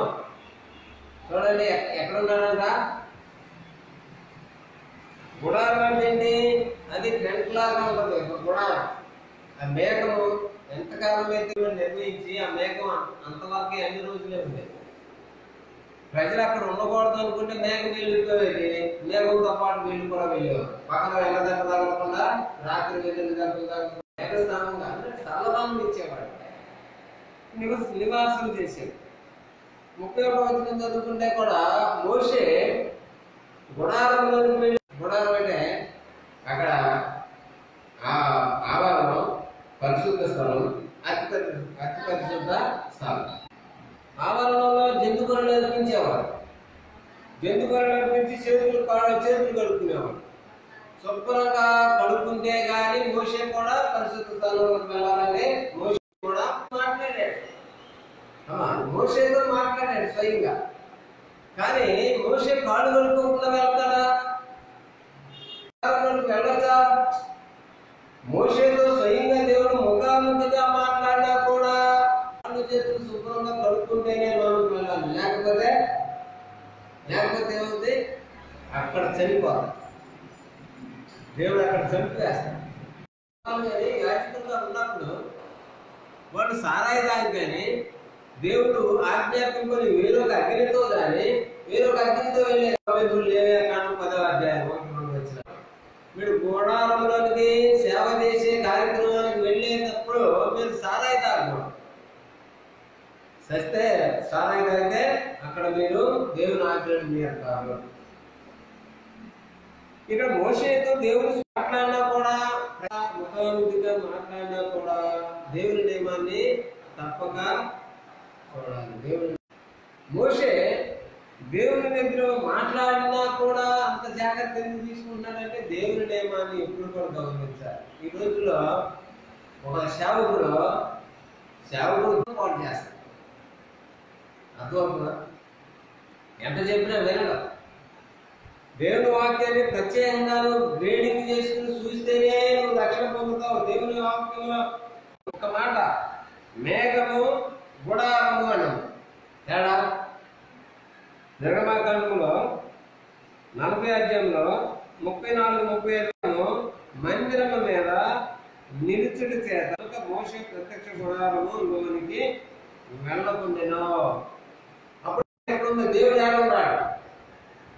చూడండి ఎక్కడున్నాడంట? గుడారం అంటే అది టెంట్ లాగా ఉంటుంది. ఒక గుడారం, ఆ మేఘము ఎంతకాలం అయితే నిర్ణయించి ఆ మేఘం అంతవరకే అన్ని రోజులే ఉండేది. ప్రజలు అక్కడ ఉండకూడదు అనుకుంటే మేఘం వెళ్ళిపోయేది, మేఘంతో పాటు వీళ్ళు కూడా వెళ్ళేవారు. పక్కన వెళ్ళదగ్గ తగలకుండా రాత్రి వెళ్ళి మేఘస్నానంగా అంటే సలహాలను ఇచ్చేవాడు, నివాసం చేసేది. 31వ వచనం చదువుకుంటే కూడా మోషే గుడారంలోకి వెళ్ళి, గుడారం అంటే అక్కడ ఆవరణం, పరిశుద్ధ స్థలం, అతి పరిశుద్ధ స్థలం. ఆవరణంలో జంతు బలులు అర్పించేవారు. జంతు బలులు అర్పించి చేతులు కడుక్కునేవాడు. శుభ్రంగా కడుక్కుంటే గాని మోషే కూడా పరిశుద్ధ స్థలంలోకి వెళ్ళాలంటే మోషే కూడా మాట్లాడాడు. మోషేతో మాట్లాడాడు స్వయంగా. కానీ మోషే కాళ్ళు కడుక్కోకుండా వెళ్తాడా? వెళ్ళొచ్చా? మోషేతో స్వయంగా దేవుడు ముఖాముఖిగా మాట్లాడినా కూడా కాళ్ళు చేతులు శుభ్రంగా కడుక్కుంటేనే మనం వెళ్ళాలి. లేకపోతే ఏమవుతుంది? అక్కడ చనిపోతాడు దేవుడు, అక్కడ చంపేస్తాడు. యాజకులుగా ఉన్నప్పుడు వాళ్ళు సారాయి తాగి కానీ దేవుడు ఆజ్ఞాపించుకొని వేరొక అగ్నితో కానీ వేరొక అగ్నితో వెళ్ళే లేవే కాను 10వ అధ్యాయం 1-2 వచ్చిన మీరు గుడారంలోనికి సేవ చేసే కార్యక్రమానికి వెళ్ళేటప్పుడు మీరు సారాయి తాగకూడదు. సస్తే సారాయి తాగితే అక్కడ మీరు దేవుని ఆజ్ఞను మీరుతారు. ఇక్కడ మోషేతో దేవుడు మాట్లాడినా కూడా, ముఖాముఖిగా మాట్లాడినా కూడా దేవుని నియమాన్ని తప్పక చూడాలి. దేవుని మోషే దేవుని దగ్గర మాట్లాడినా కూడా అంత జాగ్రత్త ఎందుకు తీసుకుంటున్నాడంటే దేవుని నియమాన్ని ఎప్పుడు కూడా గౌరవించాలి. ఈ రోజుల్లో ఒక సేవకుడు పాటు చేస్తాడు. అర్థమవుతుందా? ఎంత చెప్పినా వినడం. దేవుని వాక్యాన్ని ప్రత్యేకంగా గ్రేడింగ్ చేసుకుని చూస్తేనే నువ్వు రక్షణ పొందుతావు. దేవుని వాక్యంలో ఒక మాట మేఘము గుడారము అని తేడా. నిర్గమాకాండంలో 40 అధ్యాయంలో 34-35 మందిరము మీద నిలుచుడి చేత మోషే ప్రత్యక్ష గుడారములోనికి వెళ్ళకుండెను. అప్పుడు ఎక్కడుంది? దేవుడు ఏడున్నాడు?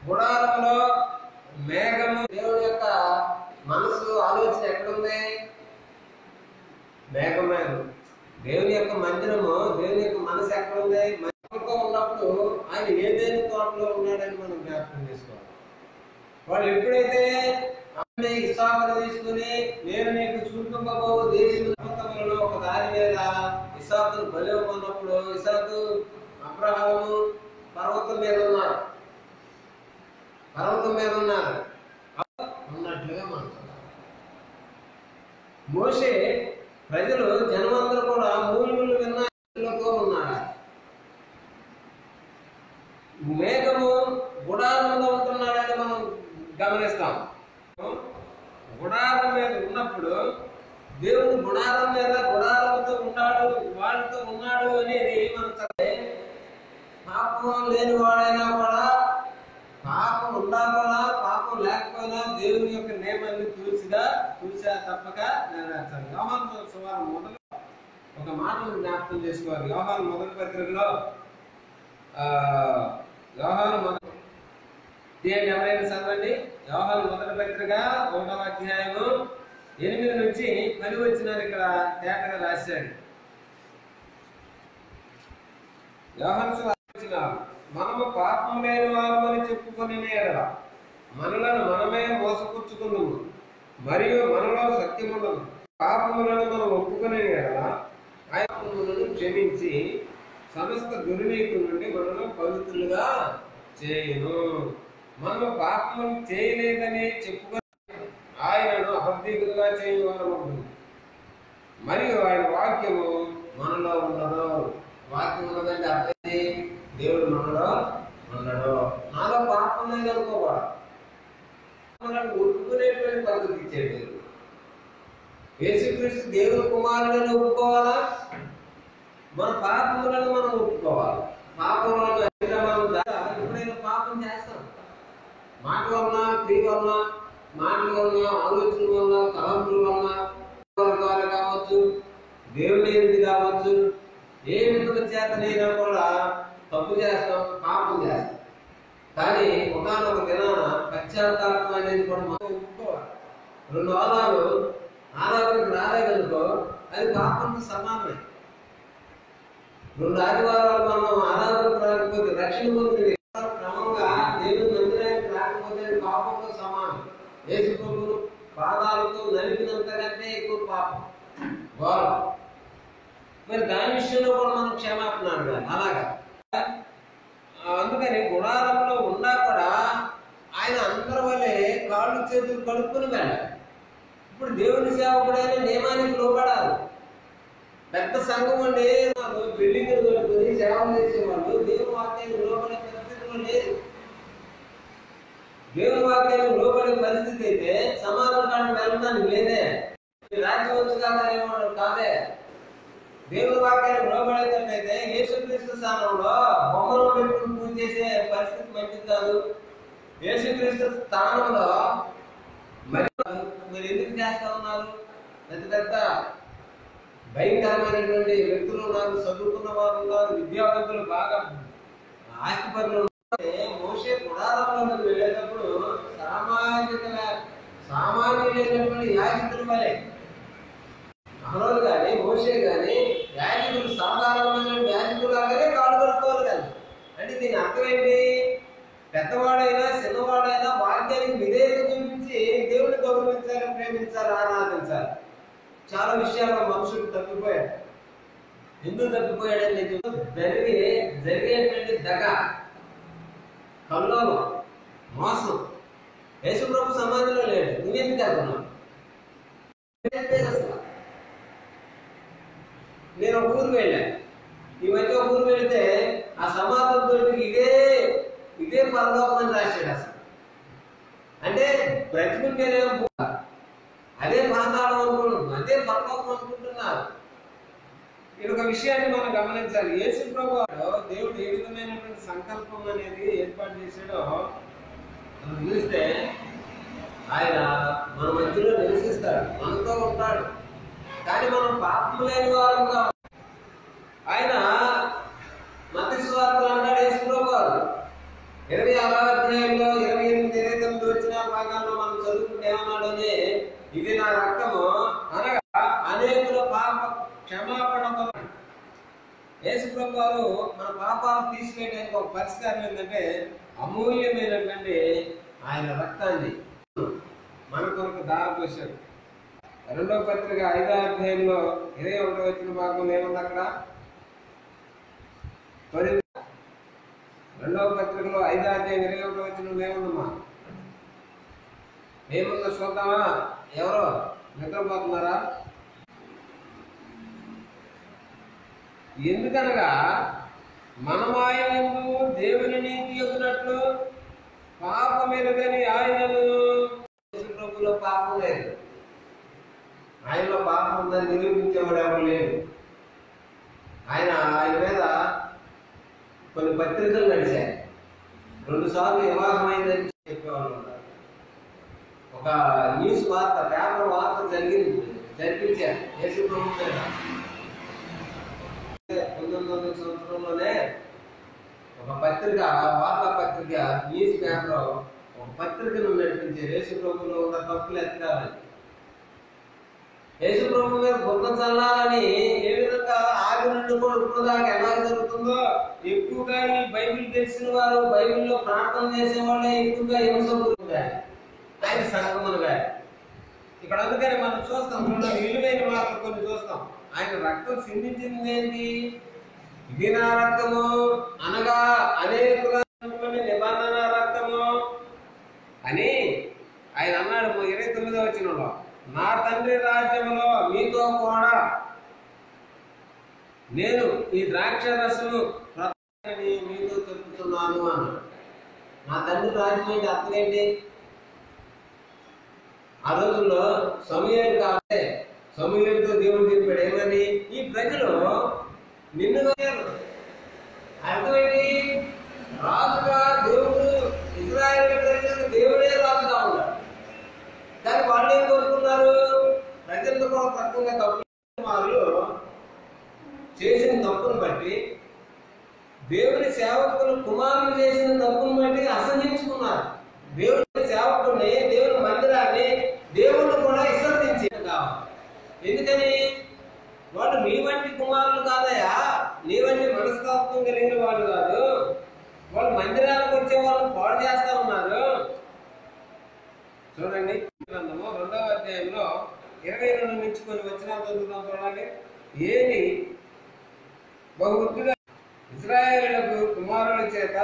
గుడారంలో మేఘము. దేవుని యొక్క మనసు ఆలోచన ఎక్కడుంది? మేఘమే. దేవుని యొక్క మందిరము, దేవుని యొక్క మనసు ఎక్కడుంది? మనసుతో ఉన్నప్పుడు ఆయన ఏదైనా తోటలో ఉన్నాడని మనం జ్ఞాపకం చేసుకోవాలి. వాళ్ళు ఎప్పుడైతే ఇస్సాకును తీసుకుని నేను నీకు చూపింపబో దేశంలో ఒక దాని మీద ఇస్సాకును బలి ఇవ్వమన్నప్పుడు ఇస్సాకు అబ్రహాము పర్వతం మీద ఉన్నారు ఉన్నట్లుగా మనం మోషే ప్రజలు జనమందరూ కూడా మూలుగులు విన్నాతో ఉన్నాడు. మేఘము గుడారంలో ఉంటున్నాడని మనం గమనిస్తాం. గుడారం మీద ఉన్నప్పుడు దేవుడు గుడారం మీద గుడారంతో ఉన్నాడు, వాళ్ళతో ఉన్నాడు అనేది మనం పాపం లేని వాడైనా కూడా, పాపం ఉండాలా పాపం లేకపోయినా దేవుని యొక్క నియమాన్ని చూసా తప్పక నెరవేర్చాలి. యోహాను సువార్త మొదలు ఒక మాటను జ్ఞాపకం చేసుకోవాలి. యోహాను మొదటి పత్రికలో ఎవరైనా చదవండి. యోహాను మొదటి పత్రిక 1వ అధ్యాయము 8 నుంచి 10 వచనాలు ఇక్కడ తేటగా రాశాడు. యోహాను సువార్త మనము పాపం లేని వారమని చెప్పుకొని మనలను మనమే మోసపుచ్చుకున్నాము మరియు మనలో సత్యం ఉండదు. పాపములను మనం ఒప్పుకునే ఆయనను క్షమించి సమస్త దుర్నీతి నుండి మనను పవిత్రులుగా చేయను. మనము పాపములు చేయలేదని చెప్పుకొని ఆయనను అబద్ధీకులుగా చేయవారు మరియు ఆయన వాక్యము మనలో ఉండదు. వాక్యం ఉన్నదంటే అర్థం దేవుడు ఉండడు. నాలో పాపం లేదు అనుకోవా, మనల్ని ఒప్పుకునేటువంటి పద్ధతి ఇచ్చేది. యేసుక్రీస్తు దేవుని కుమారుడని ఒప్పుకోవాలా, మన పాపములను మనం ఒప్పుకోవాలి. పాపములను ఎప్పుడైనా పాపం చేస్తాం, మాట వలన, క్రియ వలన, మాటల వలన, ఆలోచన వలన, తలంపుల వలన ద్వారా కావచ్చు, దేవుని ఎదుటి కావచ్చు, ఏ విధంగా చేతనైనా కూడా తప్పు చేస్తాం, పాపం చేస్తాం. కానీ ఒకనొక దినాన పశ్చాత్తాపం అనేది కూడా మనం ఒప్పుకోవాలి. 2 వారాలు ఆరాధనకు రాలేదనుకో అది పాపంతో సమానమే. 2 ఆదివారాలు మనం ఆరాధనకు రాకపోతే రక్షణ పొందిన క్రమంగా దేవుని మందిరానికి రాకపోతే పాపంతో సమానం. యేసు ప్రభువును పాదాలతో నలిపినంత కంటే ఎక్కువ పాపం ఘోరం. మరి దాని విషయంలో కూడా మనం క్షమాపణ అడగాలి. అలాగా అందుకని గుడారంలో ఉన్నా కూడా ఆయన అందరి వల్లే కాళ్ళు చేతులు కడుక్కుని వెళ్ళాలి. ఇప్పుడు దేవుని సేవకుడైన నియమానికి లోపడాలి. పెద్ద సంఘం అండి, బిల్డింగ్లు కట్టుకుని సేవలు చేసేవాళ్ళు దేవుని వాక్యానికి లోపడే పరిస్థితిలో లేదు. దేవుని వాక్యానికి లోపడే పరిస్థితి అయితే సమాధానం వెళ్ళడానికి లేదే, రాజ్యం వచ్చి కాదనేవాడు కాదే. దేవుని వాక్యానికి లోబడేటట్టయితే యేసుక్రీస్తు స్థానంలో బొమ్మలు పెట్టుకుని పూజ చేసే పరిస్థితి మంచిది కాదు. యేసుక్రీస్తు స్థానంలో మీరు ఎందుకు చేస్తా ఉన్నారు? పెద్ద పెద్ద భయంకరమైనటువంటి వ్యక్తులు ఉన్నారు, చదువుకున్న వారు ఉన్నారు, విద్యావంతులు, బాగా ఆస్తిపరులు. మోషే గుడారంలో వెళ్ళేటప్పుడు సామాన్యులైనటువంటి యాజకుల వలె అహరోను కానీ మోషే కానీ యాజకులు సాధారణమైన యాజకులాగానే కాళ్ళు కడుక్కోవాలి కదా. అంటే దీని అర్థం ఏంటి? పెద్దవాడైనా చిన్నవాడైనా వాక్యానికి విధేయత చూపించి దేవుడిని గౌరవించాలి, ప్రేమించాలి, ఆరాధించాలి. చాలా విషయాల్లో మనుషులు తప్పిపోయాడు. ఎందుకు తప్పిపోయాడని జరిగేటువంటి దగ, కల్లోలం, మోసం. యేసు ప్రభు సమాధిలో లేడు, నువ్వెందుకు వెళ్తున్నావు? నేను ఒక ఊరు వెళ్ళాను. ఈ మధ్య ఒక ఊరు వెళితే ఆ సమాధంతో ఇదే పరలోకం అని రాశాడు. అసలు అంటే బ్రతికుంటేనేమో అదే పాతాళం అనుకుంటున్నాం, అదే పరలోకం అనుకుంటున్నారు. ఇది ఒక విషయాన్ని మనం గమనించాలి. యేసు ప్రభు దేవుడు ఏ విధమైనటువంటి సంకల్పం అనేది ఏర్పాటు చేశాడో మనం చూస్తే ఆయన మన మధ్యలో నివసిస్తాడు, మనతో ఉంటాడు. కానీ మనం పాపం లేని వారంగా ఆయన మత్తయి సువార్తలో అంటాడు యేసు ప్రభు 26వ అధ్యాయంలో 28, 29 వచ్చిన భాగాల్లో మనం చదువుకుంటే ఏమన్నాడని, ఇది నా రక్తము అనగా అనేకుల పాప క్షమాపణ. యేసు ప్రభు వారు మన పాపాలు తీసివేయడానికి ఒక పరిష్కారం ఏంటంటే అమూల్యమైనటువంటి ఆయన రక్తాన్ని మన కొరకు దారపోశాడు. 2వ పత్రిక 5వ అధ్యాయంలో 21 వచ్చిన భాగంలో ఏముంది? అక్కడ 2వ పత్రికలో 5వ అధ్యాయం 21 వచ్చిన ఏముందమ్మా? ఏముందో చూద్దామా? ఎవరో నిద్రపోతున్నారా? ఎందుకనగా మనమాయనందు దేవుని నీతి యొక్కనట్లు పాపమెరుగని ఆయనను. యేసు ప్రభువులో పాపం లేదు, ఆయనలో పాపం ఉందని నిరూపించేవాడు ఎవరు లేడు. ఆయన మీద కొన్ని పత్రికలు నడిచాయి. 2 సార్లు వివాహమైందని చెప్పేవాళ్ళు ఉన్నారు. ఒక న్యూస్ వార్త, పేపర్ వార్త జరిపించారు యేసు ప్రభు మీద. 1900 సంవత్సరంలోనే ఒక పత్రిక, వార్తా పత్రిక, న్యూస్ పేపర్ ఒక పత్రికను నడిపించారు యేసు ప్రభువులో ఉన్న తప్పులు ఎత్తాలని. యేసు ప్రభు మీద బుద్ధ చల్లాలని ఏ విధంగా ఆది నుండి కూడా ఇప్పుడు దాకా ఎలా జరుగుతుందో, ఎక్కువగా ఈ బైబిల్ తెలిసిన వారు, బైబిల్లో ప్రార్థన చేసేవాళ్ళే ఎక్కువగా హింసగా ఆయన సంగములుగా. ఇక్కడ అందుకని మనం చూస్తాం, విలువైన మాటలు కొన్ని చూస్తాం. ఆయన రక్తం సిందించింది ఏంటి? ఇది నా రక్తము అనగా అనేకుల నిబంధన రక్తము అని ఆయన అన్నాడు. 29వ వచనంలో, నా తండ్రి రాజ్యములో మీతో కూడా నేను ఈ ద్రాక్ష రసము మీతో చేస్తున్నాను అన్నాడు. నా తండ్రి రాజ్యం ఏంటి, అర్థం ఏంటి? ఆ రోజుల్లో సమూయేలు కాదే, సమూయేలుతో దేవుడు చెప్పాడు ఏమని, ఈ ప్రజలు నిన్ను అర్థమేంటి? రాజుగా దేవుడు ఇశ్రాయేలు ప్రజలకు దేవుడే రాజుగా ఉన్నాడు. కానీ వాళ్ళు ఏం కోరుకున్నారు? ప్రజలతో కూడా తక్కువగా తప్పు వాళ్ళు చేసిన తప్పును బట్టి, దేవుని సేవకులు కుమారులు చేసిన తప్పును బట్టి అసహించుకున్నారు. దేవుని సేవకుల్ని, దేవుని మందిరాన్ని, దేవుణ్ణి కూడా విసర్జించేది కావాలి. ఎందుకని? వాళ్ళు నీ వంటి కుమారులు కాదయా, నీ వంటి మనస్తత్వం కలిగిన వాళ్ళు కాదు. వాళ్ళు మందిరానికి వచ్చే వాళ్ళని పాడు చేస్తా ఉన్నారు. చూడండి, గ్రంథము 2వ అధ్యాయంలో 22 నుంచి కొన్ని వచనాలు చదువుతాం. చూడండి. ఏలి బహువృద్ధుల ఇశ్రాయేలులకు కుమారుల చేత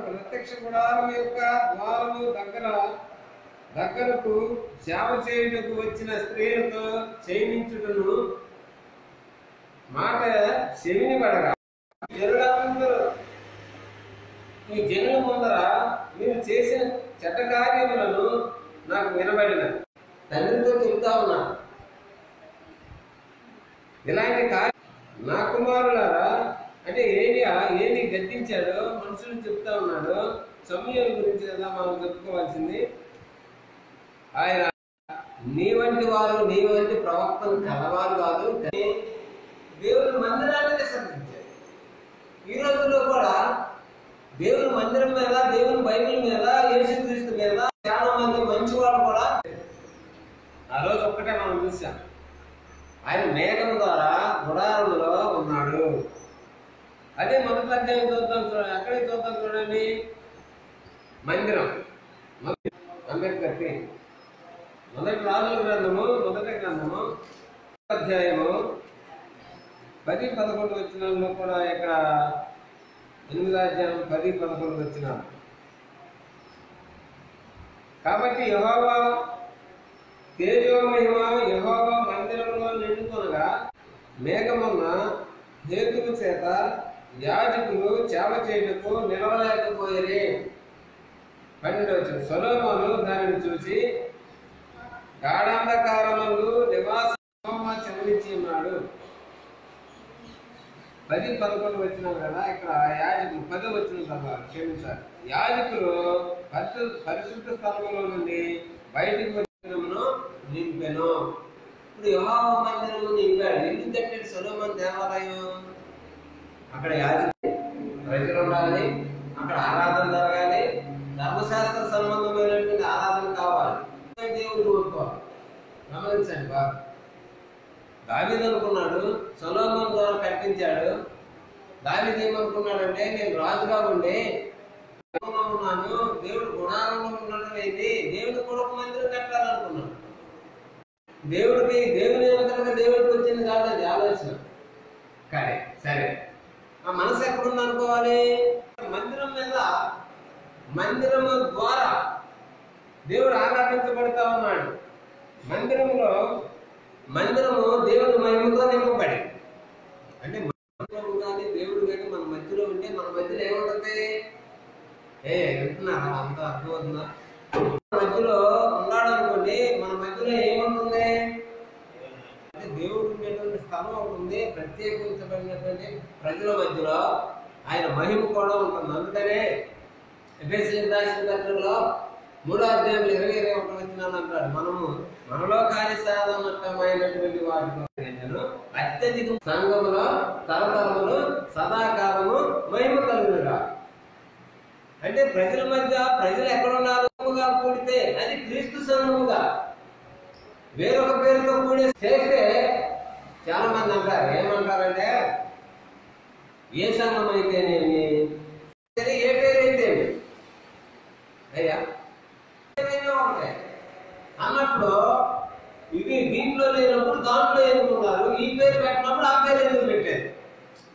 ప్రత్యక్ష గుడారం యొక్క ద్వారము దగ్గరకు సేవ చేయుటకు వచ్చిన స్త్రీలతో చేయించుటను మాట చెవిని పడగా, ఈ జనుల ముందర మీరు చేసిన చెడ్డ కార్యములను నాకు వినబడిన తండ్రితో చెప్తా ఉన్నా, ఇలాంటి కార్యం నా కుమారులారా అంటే ఏని గద్దించాడు, మనుషులు చెప్తా ఉన్నాడు. సమూయేలు గురించి కదా మనం చెప్పుకోవాల్సింది. ఆయన నీ వంటి వారు, నీ వంటి ప్రవక్తలు కలవారు కాదు, దేవుని మందిరాన్ని విసర్జించారు. ఈ రోజుల్లో కూడా దేవుని మందిరం మీద, దేవుని బైబిల్ మీద, యేసుక్రీస్తు మీద చాలా మంది మంచి వాళ్ళు కూడా. ఆ రోజు ఒక్కటే మనం చూసాం, ఆయన మేఘం ద్వారా గుడారంలో ఉన్నాడు. అదే మొదటి అధ్యాయం చూద్దాం, చూడండి. అక్కడే చూద్దాం, చూడండి. మందిరం అంబేద్కర్ మొదటి రాజుల గ్రంథము, మొదటి గ్రంథము అధ్యాయము 10-11 వచనాల్లో కూడా ఇక్కడ 8వ అధ్యాయం 10-11 వచనాలు. కాబట్టి యెహోవా తేజోమహిమ యెహోవా మందిరంలో నిండుకొనగా మేఘమున్న హేతువు చేత యాజకులు సేవ చేయుటకు నిలవలేకపోయేది. 12వ వచనం. సొలొమోను దానిని చూసి గాఢాంధకారమందు నివాస చెమరించి ఉన్నాడు. 10-11 వచ్చినాం కదా. ఇక్కడ యాజకులు 10వ వచనం చదవాలి, క్షమించాలి. యాజకులు పరిశుద్ధ స్థలములో నుండి బయటికి వచ్చినమును నింపెను. ఇప్పుడు యెహోవా మందిరము నింపాడు. ఎందుకు కట్టాడు సొలొమోను దేవాలయం? అక్కడ యాజకులు ప్రజలు ఉండాలి, అక్కడ ఆరాధన జరగాలి, ధర్మశాస్త్ర సంబంధమైనటువంటి ఆరాధన కావాలి, దేవుడు కోరుకోవాలి. గమనించండి బాగా. దావీదు అనుకున్నాడు, సొలొమోను ద్వారా కట్టించాడు. దావీదు ఏమనుకున్నాడంటే, నేను రాజుగా ఉండి ఉన్నాను, దేవుడు గుణాలలో ఉండడం ఏంటి, దేవుడు కూడా ఒక మందిరం కట్టాలనుకున్నాడు. దేవుడికి దేవుడికి వచ్చింది కాదు అది ఆలోచన. కానీ సరే, ఆ మనసు ఎక్కడుంది అనుకోవాలి? మందిరం మీద, మందిరము ద్వారా దేవుడు ఆరాధించబడతా ఉన్నాడు. మందిరము దేవుడి మహిమతో నింపబడి, అంటే మందిరము కానీ దేవుడు కానీ మన మధ్యలో ఉంటే మన మధ్యలో ఏముంటుంది? వింటున్నారా? అంత అర్థమవుతుందా? మధ్యలో ఉన్నాడు అనుకోండి, మన మధ్యలో ఏముంటుంది అంటే దేవుడు ఉండేటువంటి స్థలం ఒకటి ఉంది, ప్రత్యేకించబడినటువంటి ప్రజల మధ్యలో ఆయన మహిమ కూడా ఉంటుంది. అందుకనే ఎఫెసీయులకు రాసిన పత్రికలో 3వ అధ్యాయం 20-21 వచనాలు అంటాడు, మనలో కార్యసాధనమైనటువంటి వాటితో అత్యధిక సంఘములో తరతరములు సదాకాలము మహిమ కలుగునుగా. అంటే ప్రజల మధ్య ప్రజలు ఎక్కడున్నారో కూడితే అది క్రీస్తు సంఘముగా. వేరొక పేరుతో కూడి చేస్తే చాలా మంది అంటారు, ఏమంటారంటే ఏ సంఘం అయితేనేమి, ఏ పేరు అయితేమి అయ్యా ఉంటాయి అన్నప్పుడు, ఇవి దీంట్లో లేనప్పుడు దాంట్లో ఎందుకున్నారు, ఈ పేరు పెట్టినప్పుడు ఆ పేరు ఎందుకు పెట్టారు?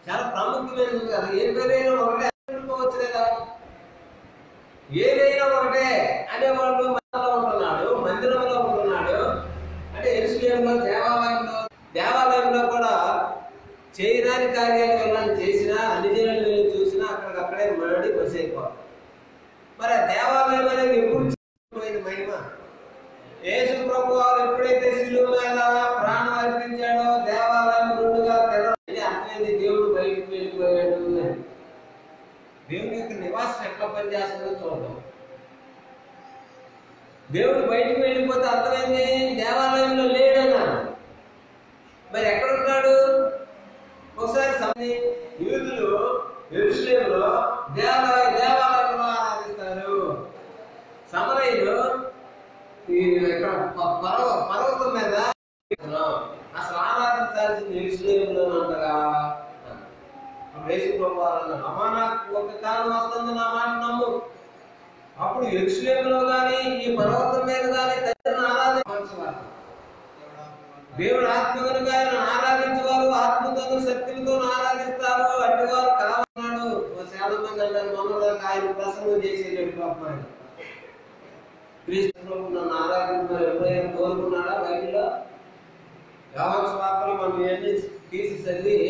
చాలా ప్రాముఖ్యమైనది కదా. ఏ పేరైనా ఒకటే అనుకోవచ్చు లేదా? ఏదైనా ఒకటే అనేవాళ్ళు మనలో ఉంటున్నాడు, మందిరంలో ఉంటున్నాడు. అంటే యెరూషలేములో దేవాలయంలో కూడా చేయరాని కార్యాలు ఎవరైనా చేసినా, అన్ని జనులు వెళ్ళి చూసినా అక్కడికక్కడే మరడి బస్ అయిపోతారు. మరి ఆ దేవాలయం అనేది ఎప్పుడు పోయింది మహిమ? యేసు ప్రభు వారు ఎప్పుడైతే శిలువ మీద ప్రాణం అర్పించాడో దేవాలయం రెండుగా తెరవని అర్థమైంది. దేవుడు బయటికి వెళ్ళిపోయాడు. దేవుని యొక్క నివాసం ఎట్లా పనిచేస్తుందో చూద్దాం. దేవుడు బయటికి వెళ్ళిపోతే అర్థమైంది దేవాలయంలో లేడన్నా. మరి ఎక్కడున్నాడు? ఒకసారి యూదులు యెరూషలేములో దేవాలయంలో ఆరాధిస్తారు. సమరయులు ఇక్కడ పర్వతం మీద అసలు ఆరాధించాల్సింది యెరూషలేములో అంటగా. యేసు ప్రభు అన్నారు, అమ్మా నాకు ఒక కాలం వస్తుంది, నా మాట నమ్ము. అప్పుడు యెరూషలేములో కానీ ఈ పర్వతం మీద కానీ ఆరాధించాలి. దేవుడు ఆత్మను గారిని ఆరాధించేవారు ఆత్మతోనూ శక్తులతో ఆరాధిస్తారు. అటువారు కావాలన్నాడు. చాలా మంది అంటారు మొన్నదాకా ఆయన ప్రసంగం చేసేటట్టు పాపం క్రీస్తు ప్రభు నన్ను ఆరాధించారు ఎప్పుడైనా కోరుకున్నాడా? బైబిల్లో యోహాను సువార్తలో మనం ఇవన్నీ తీసి చదివి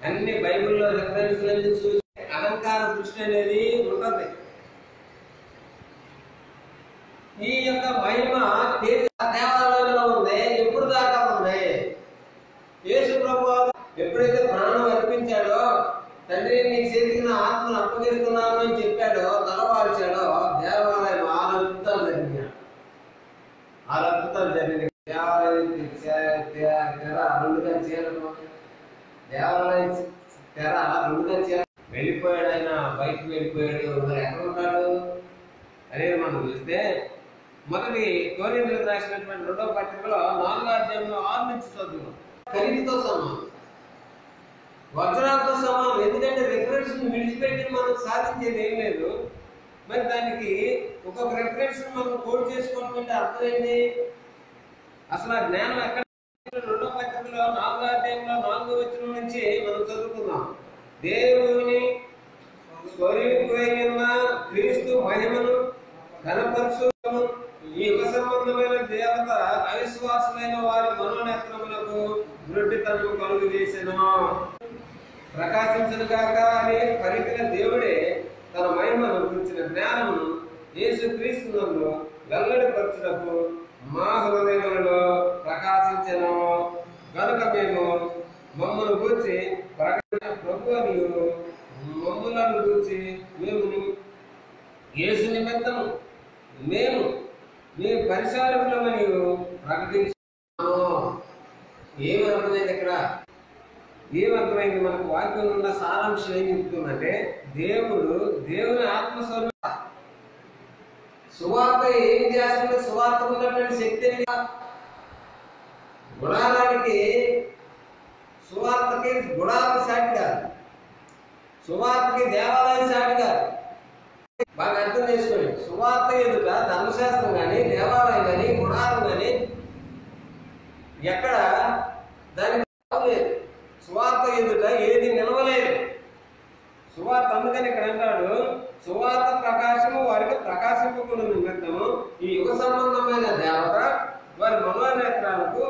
అన్ని బైబిల్లో రిఫరెన్స్లన్నీ చూసి అలంకార దృష్టి అనేది ఉంటుంది. ఈ యొక్క మహిమ దేవాలయంలో ఉంది. ఎప్పుడు దాకా ఉంది? యేసు ప్రభు ఎప్పుడైతే ప్రాణం అర్పించాడో, తండ్రి నీ చేతికి నా ఆత్మను అప్పగిస్తున్నాను అని చెప్పాడో, తలవాల్చాడో, దేవాలయం 6 అద్భుతాలు జరిగినాయి. 6 అద్భుతాలు జరిగినాయి. దేవాలయం తెర రెండుగా చేరడం, దేవాలయం తెర రెండుగా చేరడం. వెళ్ళిపోయాడు ఆయన, బయటకు వెళ్ళిపోయాడు. మరి ఎక్కడ ఉన్నాడు అనేది మనం చూస్తే మొదటి కొరింథీయులకు రాసినటువంటి 2వ పత్రికలో 4వ అధ్యాయంలో 6 నుంచి చదువుతాం. ఖరీదుతో సమానం, వజ్రాలతో సమానం. ఎందుకంటే రిఫరెన్స్ విడిచిపెట్టి మనం సాధించేది ఏం లేదు. మరి దానికి ఒక్కొక్క రిఫరెన్స్ మనం కోడ్ చేసుకోవడం అంటే అర్థం ఏంటి? అసలు ఆ జ్ఞానం ఎక్కడ? 2వ పత్రికలో 4వ అధ్యాయంలో 4వ వచనం నుంచి మనం చదువుకుందాం. దేవుని స్వరూపమైన క్రీస్తు మహిమను కనపరచును, ఈ యుగ సంబంధమైన దేవత అవిశ్వాసులైన వారి మనోనేత్రములకు దృఢతను కలుగు చేసెను. ప్రకాశించను గాక అని పలికిన దేవుడే తన మహిమను గురించిన జ్ఞానమును యేసు క్రీస్తునందు వెల్లడిపరచుటకు మా హృదయములలో ప్రకాశించెను. కనుక మేము మమ్మను గూర్చి ప్రకటన ప్రభు అని మమ్ములను గూర్చి మేము యేసు నిమిత్తము మేము మీ పరిచారకులమని ప్రకటించాము. ఏమర్థమైంది ఇక్కడ? ఏమర్థమైంది? మనకు వాక్యం ఉన్న సారాంశం ఏం చెప్తుందంటే, దేవుని ఆత్మస్వరూప సువార్త ఏం చేస్తుంది? సువార్త ఉన్నటువంటి శక్తిని గుడారానికి, సువార్తకి గుడారం సాటి కాదు, సువార్తకి దేవాలయం సాటి కాదు. బాగా అర్థం చేసుకోండి. సువార్త ఎదుట ధర్మశాస్త్రం కానీ, దేవాలయం కానీ, గుడారం కానీ ఎక్కడ దానికి లేదు. సువార్త ఎదుట ఏది నిలవలేదు. సువార్త అందుకని ఇక్కడ అంటాడు, సువార్త ప్రకాశము వారికి ప్రకాశింపకున్న నిమిత్తము ఈ యుగ సంబంధమైన దేవత వారి మనోనేత్రాలకు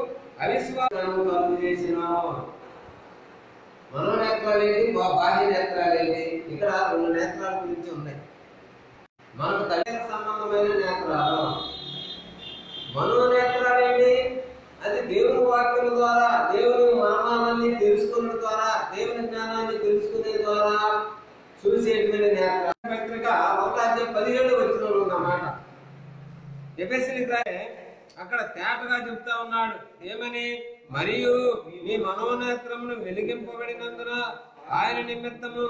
అవిశ్వాసము కలుగు చేసిన. మనోనేత్రాలు ఏంటి? బాహ్య నేత్రాలు ఏంటి? ఇక్కడ 2 నేత్రాల గురించి ఉన్నాయి. మనకు తల్లి సంబంధమైన నేత్రాలు. మనోనేత్రాలు ఏంటి? అది దేవుని వాక్యం ద్వారా, దేవుని మర్మాన్ని తెలుసుకునే ద్వారా, దేవుని జ్ఞానాన్ని తెలుసుకునే ద్వారా చూసేటువంటి నేత్రాలు. పత్రిక 1:17 వచనంలో ఉన్నమాట. ఎఫెసీయులకు రాసే అక్కడ తేటగా చెప్తా ఉన్నాడు. ఏమని? మరియు మీ మనోనేత్రమును వెలిగింపబడినందున ఆయన నిమిత్తము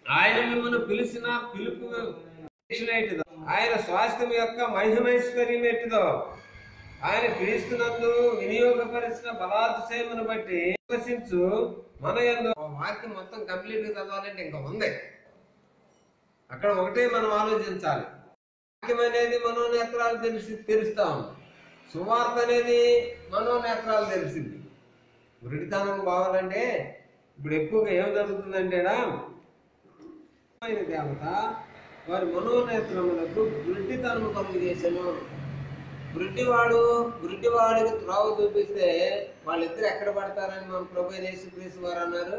ఆయన మిమ్మల్ని పిలిచిన పిలుపు ఎట్టిదో, ఆయన స్వాస్థ్యం యొక్క మహిమైశ్వర్యం ఎట్టిదో, ఆయన క్రీస్తునందు వినియోగపరిచిన బలాతిశయమును బట్టి విశ్వసించు మన యందు. వాక్యం మొత్తం కంప్లీట్ గా చదవాలంటే ఇంకా ఉంది. అక్కడ ఒకటే మనం ఆలోచించాలి. వాక్యం అనేది మనోనేత్రాలు తెరుస్తాం. సువార్త అనేది మనోనేత్రాలు తెలిసింది. గురిడితనం కావాలంటే ఇప్పుడు ఎక్కువగా ఏం జరుగుతుందంటేనా, దేవత వారి మనోనేత్రములకు గుడ్డితనము కలుగు చేశాను. గుడ్డివాడికి త్రోవ చూపిస్తే వాళ్ళిద్దరు ఎక్కడ పడతారని మన ప్రభువైన యేసుక్రీస్తు వారు అన్నారు?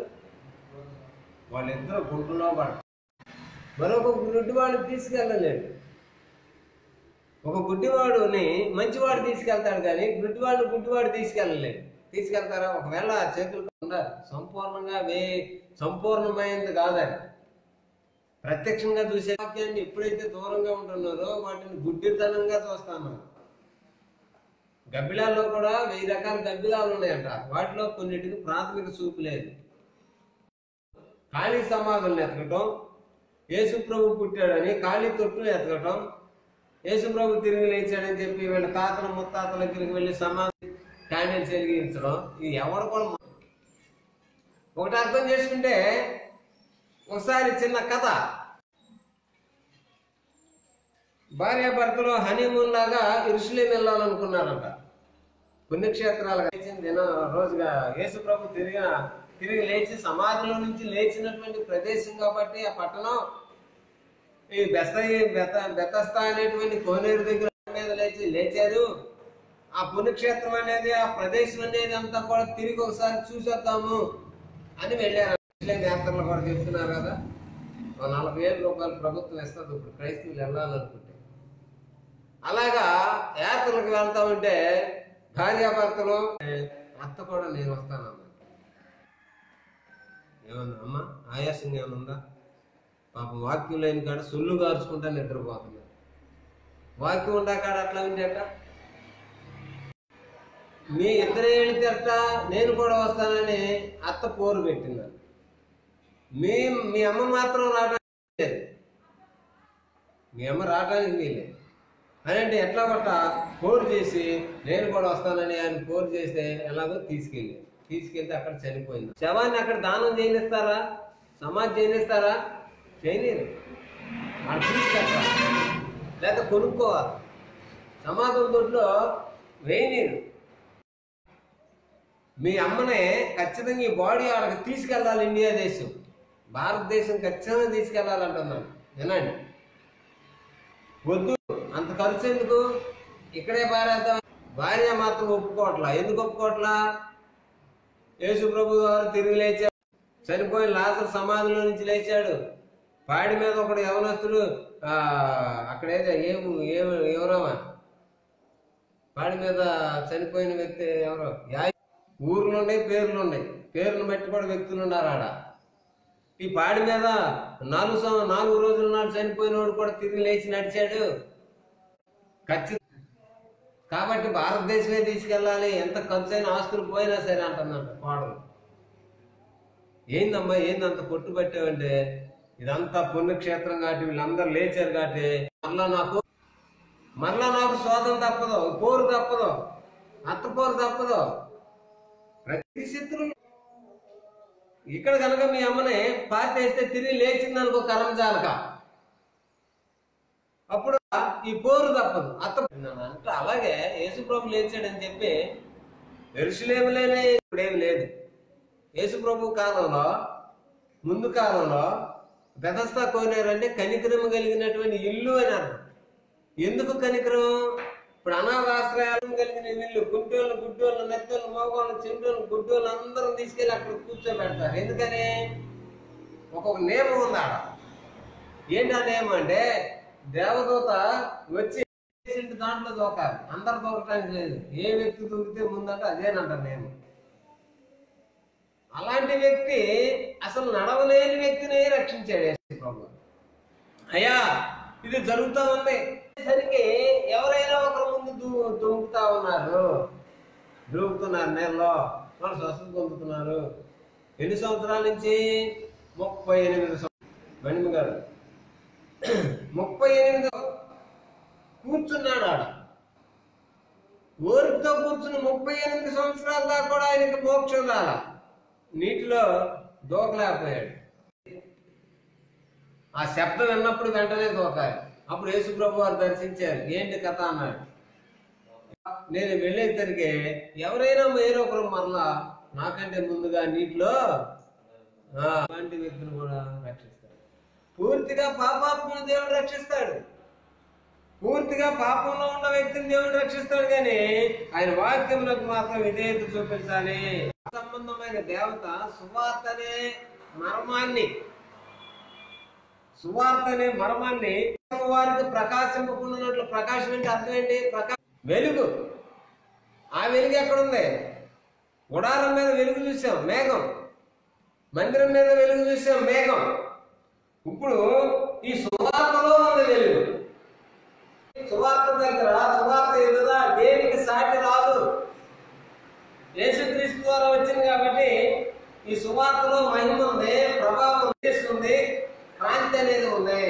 వాళ్ళిద్దరు గుంటలో పడతారు. మరొక గుడ్డివాడిని తీసుకెళ్ళలేడు. ఒక గుడ్డివాడుని మంచివాడు తీసుకెళ్తాడు, కానీ గుడ్డివాడు తీసుకెళ్తారా? ఒకవేళ చేతులు ఉండాలి, సంపూర్ణమైనది కాదని ప్రత్యక్షంగా చూసే వాక్యాన్ని ఎప్పుడైతే దూరంగా ఉంటున్నారో వాటిని గుడ్డితనంగా చూస్తున్నారు. గబ్బిలాల్లో కూడా 1000 రకాల గబ్బిలాలు ఉన్నాయంట. వాటిలో కొన్నిటికి ప్రాథమిక చూపు లేదు. ఖాళీ సమాధులను ఎతకటం, యేసు ప్రభు పుట్టాడని ఖాళీ తొట్టులు ఎతకటం, యేసు ప్రభు తిరిగి లేచాడని చెప్పి వీళ్ళ తాతల ముత్తాతల దగ్గరికి వెళ్ళి సమాధి క్యాండిల్స్ వెలిగించడం, ఇది ఎవరు కూడా ఒకటి అర్థం చేసుకుంటే, ఒకసారి చిన్న కథ. భార్యాభర్తలు హనీమూన్ లాగా యెరూషలేము వెళ్ళాలనుకున్నారంట. పుణ్యక్షేత్రాలుగా రోజుగా యేసు ప్రభు తిరిగి లేచి సమాధిలో నుంచి లేచినటువంటి ప్రదేశం కాబట్టి ఆ పట్టణం ఈ బెతస్తా అనేటువంటి కోనేరు దగ్గర మీద లేచారు. ఆ పుణ్యక్షేత్రం అనేది, ఆ ప్రదేశం అనేది అంతా కూడా తిరిగి ఒకసారి చూసొద్దాము అని వెళ్ళారు. యాత్రలు కూడా చెప్తున్నారు కదా, 40,000 రూపాయలు ప్రభుత్వం ఇస్తుంది ఇప్పుడు క్రైస్తవులు వెళ్ళాలనుకుంటే. అలాగా యాత్రలకు వెళ్తా ఉంటే భార్యాభర్తలు, అత్త కూడా నేను వస్తానన్నా. ఏమన్నా అమ్మ ఆయాసంగా ఏమన్నా? పాపం వాక్యం లేని కాడ సొల్లు గార్చుకుంటా నిద్రపోతున్నారు. వాక్యం ఉండా కాడ అట్లా ఉండేట. మీ ఇద్దరే వెళితే అట్ట నేను కూడా వస్తానని అత్త పోరు పెట్టినారు. మీ అమ్మ మాత్రం రావడానికి లేదు. మీ అమ్మ రావడానికి వీలేదు అని అంటే ఎట్లా పట్ట పోరు చేసి నేను కూడా వస్తానని ఆయన పోరు చేస్తే ఎలాగో తీసుకెళ్తే అక్కడ చనిపోయింది. శవాన్ని అక్కడ దానం చేయనిస్తారా? సమాధి చేయనిస్తారా? చేయలేరు. అక్కడ తీసుకెళ్తారు, లేదా కొనుక్కోవాలి. సమాధం దొడ్లో వేయనీరు. మీ అమ్మనే ఖచ్చితంగా ఈ బాడీ వాళ్ళకి తీసుకెళ్ళాలి. ఇండియా దేశం, భారతదేశం ఖచ్చితంగా తీసుకెళ్ళాలంటున్నాను. వినండి, వద్దు అంత ఖర్చు ఎందుకు, ఇక్కడే పారేద్దాం. భార్య మాత్రం ఒప్పుకోవట్లా. ఎందుకు ఒప్పుకోవట్లా? యేసు ప్రభు గారు తిరిగి లేచాడు, చనిపోయిన లాజరు సమాధిలో నుంచి లేచాడు. పాడి మీద ఒకడు యవనస్తుడు, అక్కడేదో ఎవరమ్మా పాడి మీద చనిపోయిన వ్యక్తి ఎవరో, ఊర్లు ఉన్నాయి, పేర్లు ఉన్నాయి. పేర్లను బట్టి కూడా వ్యక్తులు ఉన్నారు ఆడ. ఈ పాడి మీద 4 రోజుల నాడు చనిపోయిన వాడు కూడా తిరిగి లేచి నడిచాడు. ఖచ్చితంగా కాబట్టి భారతదేశమే తీసుకెళ్ళాలి, ఎంత ఖర్చు అయిన ఆస్తులు పోయినా సరే అంటుందంట కోడలు. ఏందమ్మా ఏందంత పొట్టు పెట్టావంటే, ఇదంతా పుణ్యక్షేత్రం కాబట్టి వీళ్ళందరూ లేచారు కాబట్టి మరలా నాకు శోధన తప్పదు, పోరు తప్పదు, అత్త పోరు తప్పదు. ప్రతి శత్రువు ఇక్కడ కనుక మీ అమ్మని పాతేస్తే తిరిగి లేచింది అనుకో కరంజాలక, అప్పుడు ఈ పోరు తప్పదు. అత్త అంటే అలాగే యేసుప్రభు లేచాడని చెప్పి యెరూషలేములోనే ఇప్పుడేమి లేదు. యేసుప్రభు కాలంలో, ముందు కాలంలో బెతస్తా కోనేరు అంటే కనికరము కలిగినటువంటి ఇల్లు అని అర్థం. ఎందుకు కనికరం? ఇప్పుడు అనాథాశ్రయాలను కలిగిన వీళ్ళు గుడ్డోళ్ళు, నెత్తోళ్ళు, మోగోళ్ళు, చెంటోళ్ళు, గుడ్డోళ్ళు అందరం తీసుకెళ్ళి అక్కడ కూర్చోబెడతారు. ఎందుకని? ఒక్కొక్క నియమం ఉంది ఆడ. ఏంటి ఆ నియమం అంటే, దేవదూత వచ్చి దాంట్లో దూకాలి, అందరు దూకటానికి లేదు. ఏ వ్యక్తి దూకితే ముందంటే అదేనంటారు నియమం. అలాంటి వ్యక్తి, అసలు నడవలేని వ్యక్తిని రక్షించాడు యేసు ప్రభు. అయ్యా ఇది జరుగుతూ ఉంది సరికి ఎవరైనా ఒకరి ముందు దూకుతున్నారు నేలలో, వాళ్ళు స్వస్థత పొందుతున్నారు. ఎన్ని సంవత్సరాల నుంచి? 38 సంవత్సరాలు. మణిమ గారు 38 కూర్చున్నాడు ఆడ. ఓరితో కూర్చుని 38 సంవత్సరాల దాకా కూడా ఆయనకి మోక్షం రాల. నీటిలో దూకలేకపోయాడు. ఆ శబ్దం విన్నప్పుడు వెంటనే దూకాలి. అప్పుడు యేసు ప్రభు వారు దర్శించారు. ఏంటి కథ అన్నాడు. నేను వెళ్ళేసరికి ఎవరైనా వేరొకరు మరలా నాకంటే ముందుగా నీటిలో అలాంటి వ్యక్తులు కూడా రక్షిస్తాడు. పూర్తిగా పాపాత్మను దేవుడు రక్షిస్తాడు. పూర్తిగా పాపంలో ఉన్న వ్యక్తిని దేవుడు రక్షిస్తాడు, కానీ ఆయన వాక్యములకు మాత్రం విధేయత చూపించాలి. సంబంధమైన దేవత సువార్త అనే మర్మాన్ని వారికి ప్రకాశింపకున్నట్లు. ప్రకాశం అంటే అర్థం ఏంటి? వెలుగు. ఆ వెలుగు ఎక్కడుంది? గుడారం మీద వెలుగు చూసాం, మేఘం. మందిరం మీద వెలుగు చూసాం, మేఘం. ఇప్పుడు ఈ సువార్తలో ఉంది వెలుగు. సువార్త దగ్గర సువార్త ఎదురా దేనికి సాటి రాదు. యేసుక్రీస్తు ద్వారా వచ్చింది కాబట్టి ఈ సువార్తలో మహిమ ఉంది, ప్రభావం ఉంది, కాంతి అనేది ఉంది,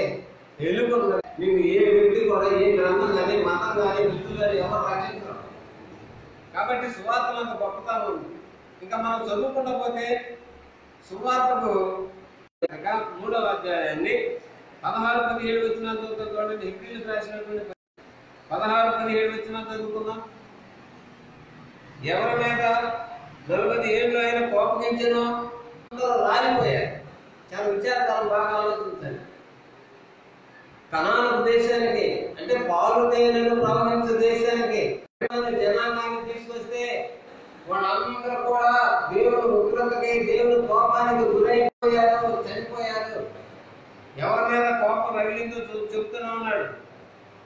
వెలుగు ఉన్నది. మేము ఏ వ్యక్తి కూడా ఏ గ్రంథం కానీ మతం కానీ వృత్తులు కానీ ఎవరు రక్షించరు. కాబట్టి సువార్తలో అంత గొప్పతనం ఉంది. ఇంకా మనం చదువుకుంటూ పోతే సువార్తకు 3వ అధ్యాయాన్ని 16-17 వచనాలు చదువుకోండి. హెబ్రీయులకు రాసినటువంటి 16-17 వచనాలు చదువుకుందాం. ఎవరి మీద 40 ఏళ్ళు ఆయన కోపగించను, అందరూ రాలిపోయారు. చాలా విచారకరం, బాగా ఆలోచించండి. కనాను దేశానికి, అంటే పాలు తేనెలు ప్రవహించే దేశానికి జనాంగాన్ని తీసుకొస్తే వాళ్ళందరూ కూడా దేవుని ఉగ్రతకి, దేవుని కోపానికి గురైపోయారు, చనిపోయారు. ఎవరి మీద కోపం రగిలిందో చెప్తూనే ఉన్నాడు.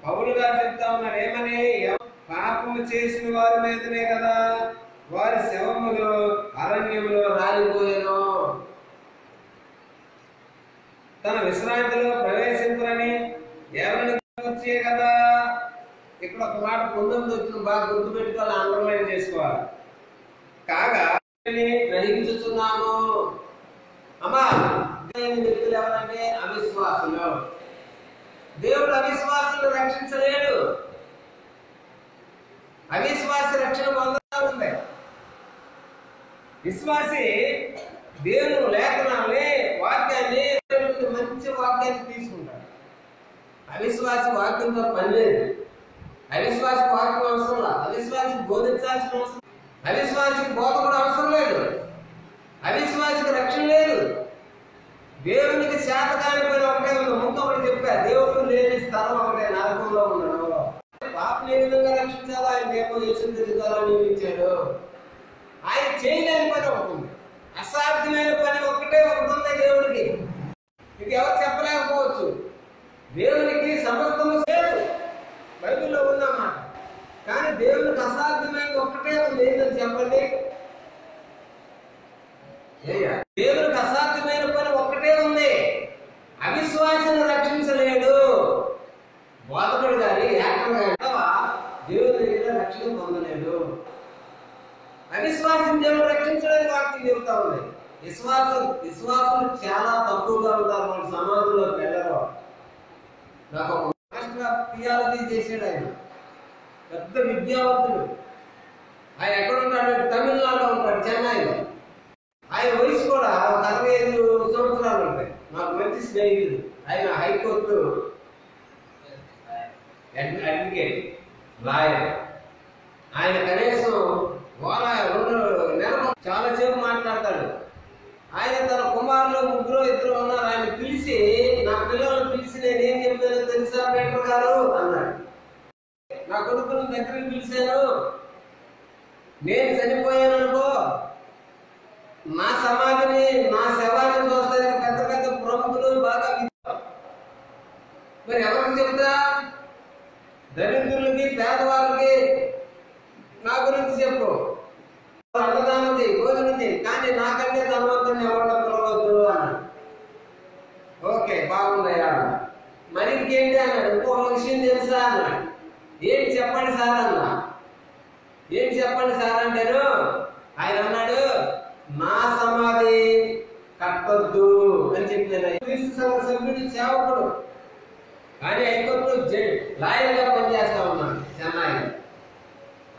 పౌలు గారు చెప్తా ఉన్నాడు, ఏమని? పాపము చేసిన వారి మీదనే కదా వారి శవములు అరణ్యంలో రాలిపోయాను. తన విశ్రాంతిలో ప్రవేశించరని ఎవరిని వచ్చే కదా. ఇక్కడ ఒక మాట 19 వచ్చిన బాగా గుర్తుపెట్టుకోవాలి, అండర్లైన్ చేసుకోవాలి. కాగా గ్రహించుతున్నాము. అమ్మా, వ్యక్తులు ఎవరంటే అవిశ్వాసులు. దేవుడు అవిశ్వాసులు రక్షించలేడు. అవిశ్వాసి రక్షణ పొందుతా ఉంది. విశ్వాసి దేవుని లేఖనాన్ని, వాక్యాన్ని, మంచి వాక్యాన్ని తీసుకుంటాడు. అవిశ్వాసి వాక్యంతో పని లేదు. అవిశ్వాసికి వాక్యం అవసరం లేదు. అవిశ్వాసికి బోధించాల్సిన అవసరం, అవిశ్వాసికి బోధ కూడా అవసరం లేదు. అవిశ్వాసికి రక్షణ లేదు. దేవునికి శాతకాని పని ఒకటే ఉంది. ముందు ఒకటి చెప్పారు, దేవుడు లేని స్థలం ఒకటే, నరకంలో ఉన్నాడు. పాపని ఏ విధంగా రక్షించాలో ఆయన ఏమో యేసుక్రీస్తు ద్వారా నియమించాడు. ఆయన చేయలేని పని ఒకటి ఉంది, అసాధ్యమైన పని ఒకటి ఉంది దేవుడికి. ఇది ఎవరు చెప్పలేకపోవచ్చు. దేవునికి సమస్తము లేదు, బైబిల్లో ఉందన్నమాట. కానీ దేవునికి అసాధ్యమైనది ఒక్కటే ఉంది. ఏంటని చెప్పండి? దేవునికి అసాధ్యమైన పని ఒక్కటే ఉంది. అవిశ్వాసాన్ని రక్షించలేడు. బోధకుడు గాని యాక్టర్ గాని దేవుని దగ్గర రక్షణ పొందలేడు. అవిశ్వాసం దేవుడు రక్షించడానికి వాక్యం చెబుతా ఉంది. విశ్వాసులు చాలా తక్కువగా ఉంటారు. వాళ్ళ సమాజంలోకి వెళ్ళరు. నాకు ఒక మాస్టర్ ఆఫ్ థియాలజీ చేసాడు. ఆయన పెద్ద విద్యావంతుడు. ఆయన ఎక్కడ ఉంటాడు? తమిళనాడులో ఉంటాడు, చెన్నైలో. ఆయన వయసు కూడా 65 సంవత్సరాలు ఉంటాయి. నాకు మంచి స్నేహితుడు. ఆయన హైకోర్టు అడ్వకేట్, లాయర్. ఆయన కనీసం 2 నెలలు చాలా సేపు మాట్లాడతాడు. ఆయన తన కుమారులు 3-2 ఉన్నారు. ఆయన పిలిచి, నా పిల్లలను పిలిచి నేనేం చెప్పానో తెలుసా పేటర్ గారు అన్నాడు. నా కొడుకుని దగ్గరికి పిలిచాను, నేను చనిపోయాను అనుకో, నా సమాధిని, నా శవాన్ని చూస్తానికి పెద్ద పెద్ద ప్రముఖులు బాగా. మరి ఎవరికి చెప్తా? దరిద్రులకి, పేదవాళ్ళకి నా గురించి చెప్పు, అన్నదానం చేయి, భోజనం చేయి, కానీ నాకంటే ధనవంతుని ఎవరో పిలవద్దు అన్నాడు. ఓకే, బాగుందయ్యా. మరి ఇంకేంటి అన్నాడు. ఇంకొక విషయం తెలుసా అన్నాడు. ఏంటి చెప్పండి సార్ అన్నా. ఏంటి చెప్పండి సార్ అంటారు. ఆయన అన్నాడు, నా సమాధి కట్టొద్దు అని చెప్పిన సభ్యుడు, సేవకుడు. కానీ హైకోర్టు లాయర్ గా పనిచేస్తా ఉన్నాడు చెన్నైలో.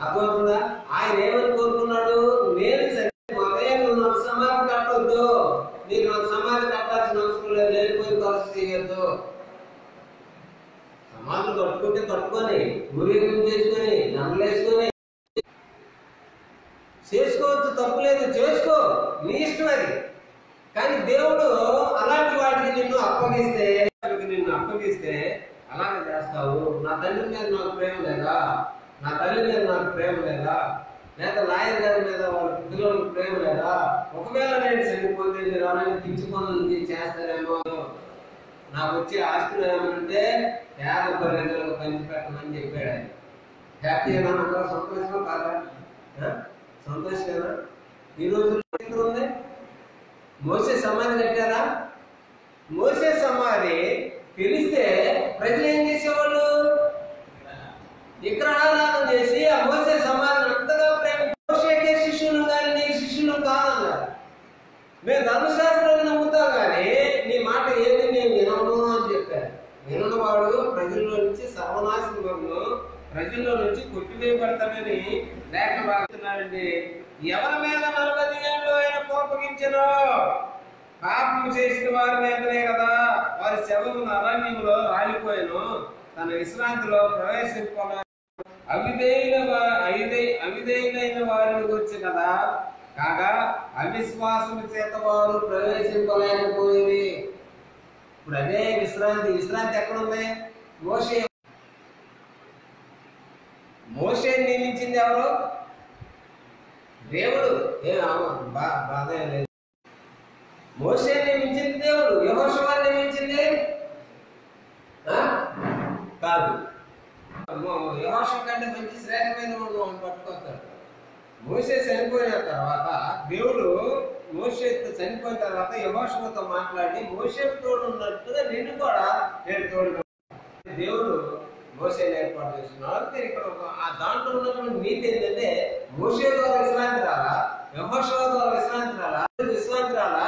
అర్థమవుతుందా? ఆయన ఏమని కోరుకున్నాడు? నేను నువ్వు నాకు సమాధి కట్టొద్దు, నీకు నాకు సమాధి కట్టాల్సిన అవసరం లేదు, లేనిపోయి ఖర్చు చేయొద్దు. సమాధులు కట్టుకుంటే కట్టుకొని, ఊరేగింపు చేసుకొని, నమ్మలేసుకొని చేసుకోవచ్చు, తప్పులేదు, చేసుకో, నీ ఇష్టం అది. కానీ దేవుడు అలాంటి వాటికి నిన్ను అప్పగిస్తే అలాగే చేస్తావు. నా తండ్రి మీద నాకు ప్రేమ లేదా, నా తల్లి మీద నాకు ప్రేమ లేదా, లేదా లాయర్ గారి మీద వాళ్ళ పిల్లలకు ప్రేమ లేదా, ఒకవేళ నేను చనిపోతే మీరు అలాగే పిచ్చి పనులు చేస్తారేమో, నాకు వచ్చే ఆస్తులు ఏమంటే పేద ప్రజలకు పంచిపెట్టమని చెప్పాడు ఆయన. హ్యాపీ ఏమన్నా సంతోషమా కాదా? సంతోషమేనా? ఈ రోజు ఉంది. మోసే సమాధి కట్టారా? మోసే సమాధి తెలిస్తే ప్రజలు ఏం చేసేవాళ్ళు? విగ్రహారాధన చేసి ఆ మోసే సమాధిని అంతగా మోసేకే శిష్యులు కానీ నీకు శిష్యులు కాదన్నారు. మేము ధర్మశాస్త్రాన్ని నమ్ముతాం కానీ నీ మాట ఏది నేను వినను అని చెప్పారు. వినవాడు ప్రజల్లో నుంచి సర్వనాశనము, ప్రజల్లో నుంచి కొట్టివేయబడతానని లేఖ బాగుతున్నాడండి. ఎవరి మీద 40 ఏళ్ళు ఆయన కోపగించను? పాపం చేసిన వారి మీదనే కదా. వారి శవమును అరణ్యంలో రాలిపోయాను, తన విశ్రాంతిలో ప్రవేశింప అవిధేయులైన వారిని గురించి కదా. కాగా అవిశ్వాసం చేత వారు ప్రవేశింపలేకపోయింది. ఇప్పుడు అదే విశ్రాంతి ఎక్కడుంది? మోషే నియమించింది ఎవరు? దేవుడు. బాధ లేదు. మోషే నియమించింది దేవుడు. యెహోషువ నియమించింది కాదు. యెహోషువ కంటే మంచి శ్రేష్టమైన వాడు పట్టుకొస్తాడు. మోషే చనిపోయిన తర్వాత దేవుడు మోషేతో చనిపోయిన తర్వాత యెహోషువతో మాట్లాడి మోషే తోడు ఉన్నట్టుగా నిన్ను కూడా నేను తోడు. దేవుడు మోషేని ఏర్పాటు చేస్తున్నాడు. ఇక్కడ ఆ దాంట్లో ఉన్నటువంటి నీతి ఏంటంటే మోషే ద్వారా విశ్రాంతి రాలా, యెహోషువ ద్వారా విశ్రాంతి రాలా.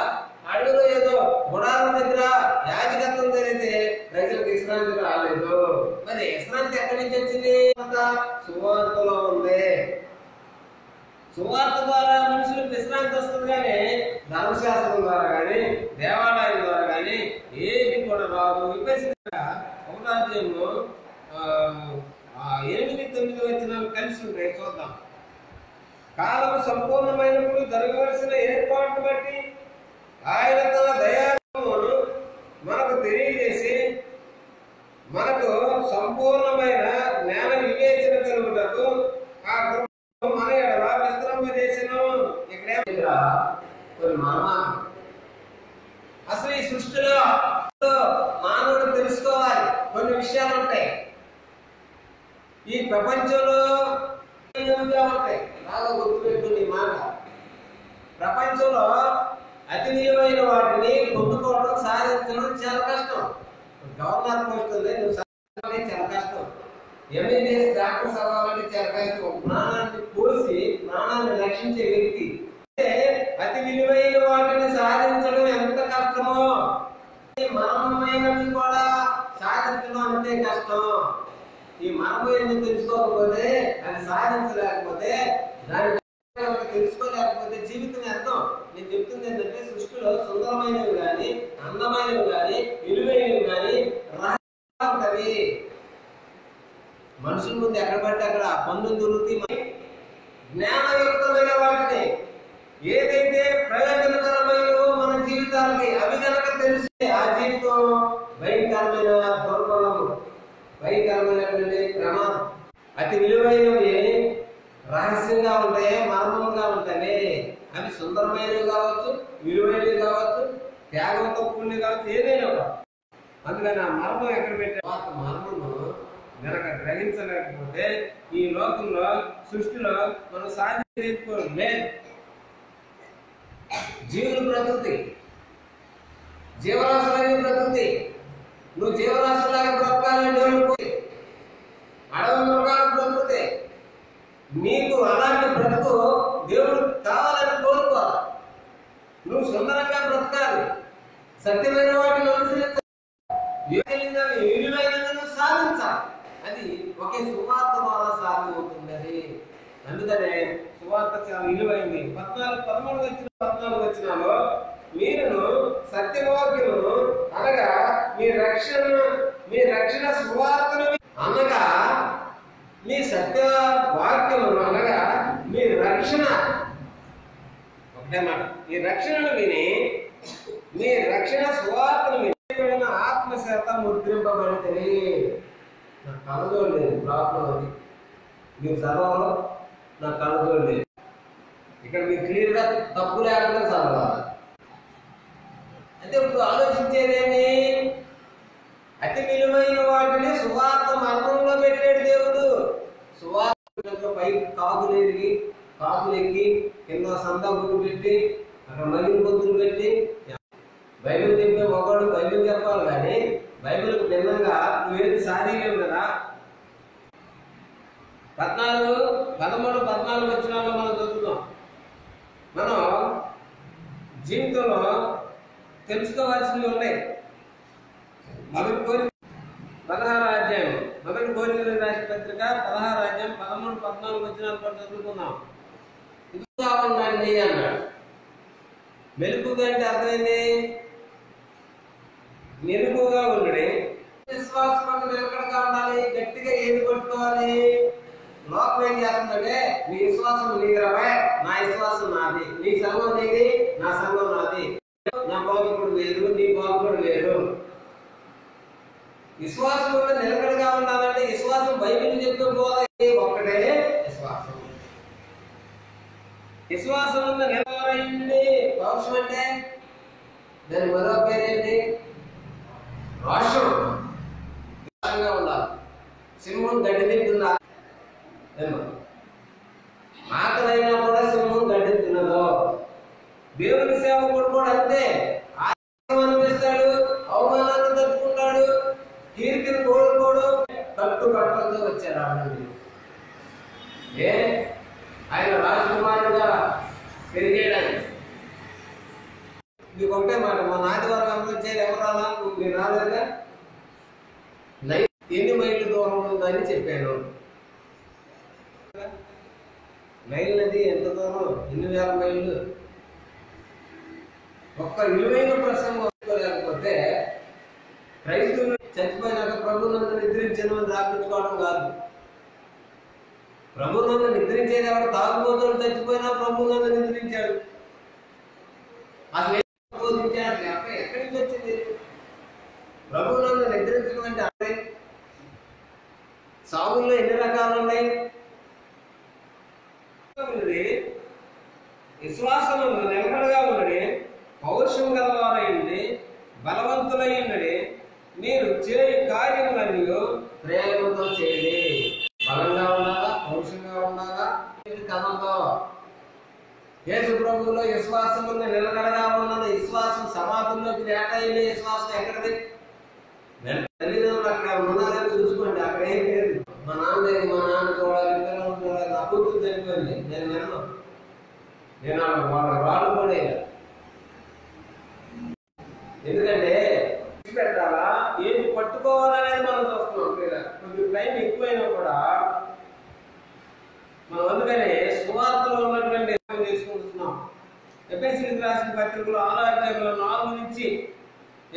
అడవిలో ఏదో గుడారం దగ్గర యాజకత్వం జరిగితే ప్రజలకు విశ్రాంతి రాలేదు. మరి విశ్రాంతి ఎక్కడి నుంచి వచ్చింది? సువార్తలో ఉంది. సువార్త ద్వారా మనుషులకు విశ్రాంతి వస్తుంది కానీ ధర్మశాస్త్రం ద్వారా కానీ దేవాలయం ద్వారా కానీ ఏది కూడా రాదు. ఒకటాధ్యాయంలో 8-9 వచనాలు కలిసి ఉంటాయి, చూద్దాం. కాలము సంపూర్ణమైనప్పుడు జరగవలసిన ఏర్పాటు బట్టి ఆయన తన దయాళువును మనకు తెలియజేసి మనకు సంపూర్ణమైన జ్ఞాన వివేచన కలుగుటకు ఆ కృప మన ఎడల విస్తరింపజేసెను. ఇక్కడ కొన్ని మర్మాలు అసలు ఈ సృష్టిలో మానవుడు తెలుసుకోవాలి. కొన్ని విషయాలు ఉంటాయి ఈ ప్రపంచంలో ఉంటాయి. బాగా గుర్తుపెట్టుకుని మాట. ప్రపంచంలో అతి విలువైన వాటిని పొందుకోవడం, సాధించడం చాలా కష్టం. గవర్నర్ పోస్ట్ ఉంది, నువ్వు సాధించాలంటే చాలా కష్టం. ఎంబీబీఎస్ డాక్టర్స్ అవ్వాలంటే చాలా కష్టం. ప్రాణాన్ని పోసి ప్రాణాన్ని రక్షించే వ్యక్తి. అతి విలువైన వాటిని సాధించడం ఎంత కష్టమో మర్మమైనవి కూడా సాధించడం అంతే కష్టం. ఈ మర్మం తెలుసుకోకపోతే, అది సాధించలేకపోతే, దాని తెలుసుకోలేకపోతే జీవితం అర్థం. నేను చెప్తుంది ఏంటంటే సృష్టిలో సుందరమైనవి కానీ, అందమైనవి కానీ, విలువైనవి కానీ రహస్యాలు మనుషుల ముందు ఎక్కడ పడితే అక్కడ పన్నులు దొరుకుతాయి. జ్ఞానయుక్తమైన వాటిని ఏదైతే ప్రయోజనకరమైనవో మన జీవితాలకి అవి కనుక తెలిస్తే ఆ జీవితం భయంకరమైన దుర్బలము, భయంకరమైనటువంటి ప్రమాదం. అతి విలువైనవి రహస్యంగా ఉంటాయి, మర్మంగా ఉంటాయి. అవి సుందరమైనవి కావచ్చు, విలువైనవి కావచ్చు, త్యాగంతో కూడినవి కావచ్చు, ఏదైనా కావచ్చు. అందుకని ఆ మర్మం ఎక్కడ పెట్టే మర్మము గనక గ్రహించలేకపోతే ఈ లోకంలో సృష్టిలో మనం సాధించుకోవడం లేదు. జీవుల ప్రకృతి, జీవరాశులైన ప్రకృతి. నువ్వు జీవరాశులాగా బ్రతకాలని అడవి మృగాల ప్రకృతి. నీకు అలాంటి బ్రతుకు దేవుడు కావాలని కోరుకోవాలి. నువ్వు సుందరంగా బ్రతకాలి, సత్యమైన వాటిని అనుసరించాలి, విలువైనను సాధించాలి. అది ఒకే సువార్త ద్వారా సాధ్యమవుతుంది. అందుకనే సువార్త చాలా విలువైంది. 13 వచనాల్లో మీరును సత్యవాక్యమును అనగా మీ రక్షణ సువార్తను అనగా మీ సత్య వాక్యమును అనగా మీ రక్షణ, ఒకటే మాట, మీ రక్షణను విని మీ రక్షణ సువార్తను ఆత్మచేత ముద్రింపబడితే. నాకు కలగలేదు ప్రాబ్లం అది. మీరు చదవలో నాకు కలగలేదు. ఇక్కడ మీకు క్లియర్గా తప్పు లేకుండా చదవాలి. అంటే ఇప్పుడు ఆలోచించేదేమి? అతి విలువైన వాటిని సువార్త మర్మంలో పెట్టాడు దేవుడు. సువార్త పైకి కాకులు ఎక్కి కింద సందా గుడ్డు పెట్టి అక్కడ మగిలి పొద్దులు పెట్టి బైబిల్ చెప్పే ఒకడు బైబిల్ చెప్పాలి, కానీ బైబిల్కి భిన్నంగా నువ్వేది సాధించలేవు కదా. 13, 13, 14 వచనాల్లో మనం చదువుతాం. మనం జీవితంలో తెలుసుకోవాల్సినవి ఉన్నాయి. మొదటి కోరిక 16వ అధ్యాయం, మొదటి కోరికలకు రాసిన పత్రిక 16వ అధ్యాయం 13, 14 వచనాలు కూడా చదువుకున్నాం. ఇదిగా ఉండండి అన్నాడు. మెలుపుగా అంటే అర్థమైంది, మెలుపుగా ఉండడే. విశ్వాసం నిలకడగా ఉండాలి. గట్టిగా ఏది పట్టుకోవాలి? లోకం ఏం చేస్తుందంటే, నీ విశ్వాసం నీదిరావా, నా విశ్వాసం నాది, నీ సంఘం నీది, నా సంఘం నాది, నా బాగుపడు వేరు, నీ బాగుపడు వేరు. విశ్వాసం వల్ల నిలకడగా ఉండాలంటే విశ్వాసం బైబిల్ చెప్తూ పోతే ఒక్కటే విశ్వాసం. విశ్వాసం వల్ల నిలకడైంది. పౌరుషం అంటే దాని మరో పేరేంటి? రోషం. ఉండాలి. సింహం గడ్డి తింటుందా? ఆకలైనా కూడా సింహం గడ్డి తినదు. దేవుని సేవకుడు కూడా అంతే. అనిపిస్తాడు, అవమానాన్ని తట్టుకుంటాడు, కీర్తిని కోరుకోడు. కట్టుబట్టలతో వచ్చారు ఆనంది. ఆయన రాజకుమారుడుగా పెరిగేయడానికి. మీకు ఒకటే మాట, మా ఆదివారం గమనించారు, ఎవరు రాలా? మీరు రాలేదుగా. ఎన్ని మైళ్ళు దూరం ఉందని చెప్పాను. నైల్ నది ఎంత దూరం? ఎన్ని వేల మైళ్ళు. ఒక్క విలువైన ప్రసంగం లేకపోతే క్రైస్తవులు చచ్చిపోయినాక ప్రభునందు నిద్రించను అని రాపించుకోవడం కాదు. ప్రభునందు నిద్రించేది ఎవరు? తాగుబోతులు చచ్చిపోయినా ప్రభునందు నిద్రించాడు. అసలు బోధించాడు ఎక్కడి నుంచి వచ్చింది? ప్రభునందు నిద్రించడం అంటే అదే. సాగుల్లో ఎన్ని రకాలు ఉన్నాయి? విశ్వాసంలో నిలకడగా ఉన్నది, పౌరుషం గలవారైంది, బలవంతులైనది. మీరు చేయు కార్యములన్నీ ప్రేమతో చేయండి. బలంగా ఉండాలా, పౌరుషంగా ఉండాలా. కథంతో యేసు ప్రభువులో విశ్వాసం ఉంది, నిలకడగా ఉన్నది. విశ్వాసం సమాధుల్లోకి లేటైన విశ్వాసం ఎక్కడిది? తల్లిదండ్రులు అక్కడ ఉన్నారని చూసుకోండి. అక్కడ ఏం లేదు. మా నాన్న లేదు, మా నాన్న చూడాలి, పిల్లలు చూడాలి. నా కూతురు చనిపోయింది, నేను విన్నాను. నేను వాళ్ళ రాళ్ళు కూడా ఎందుకంటే పెట్టాలా, ఏది పట్టుకోవాలనేది మనం చూస్తున్నాం. కొంచెం టైం ఎక్కువైనా కూడా మనం అందుకని సువార్తలో ఉన్నటువంటి చేసుకుంటున్నాం. ఎఫెసీయులకు రాసిన పత్రికలో 6వ అధ్యాయంలో 4 నుంచి,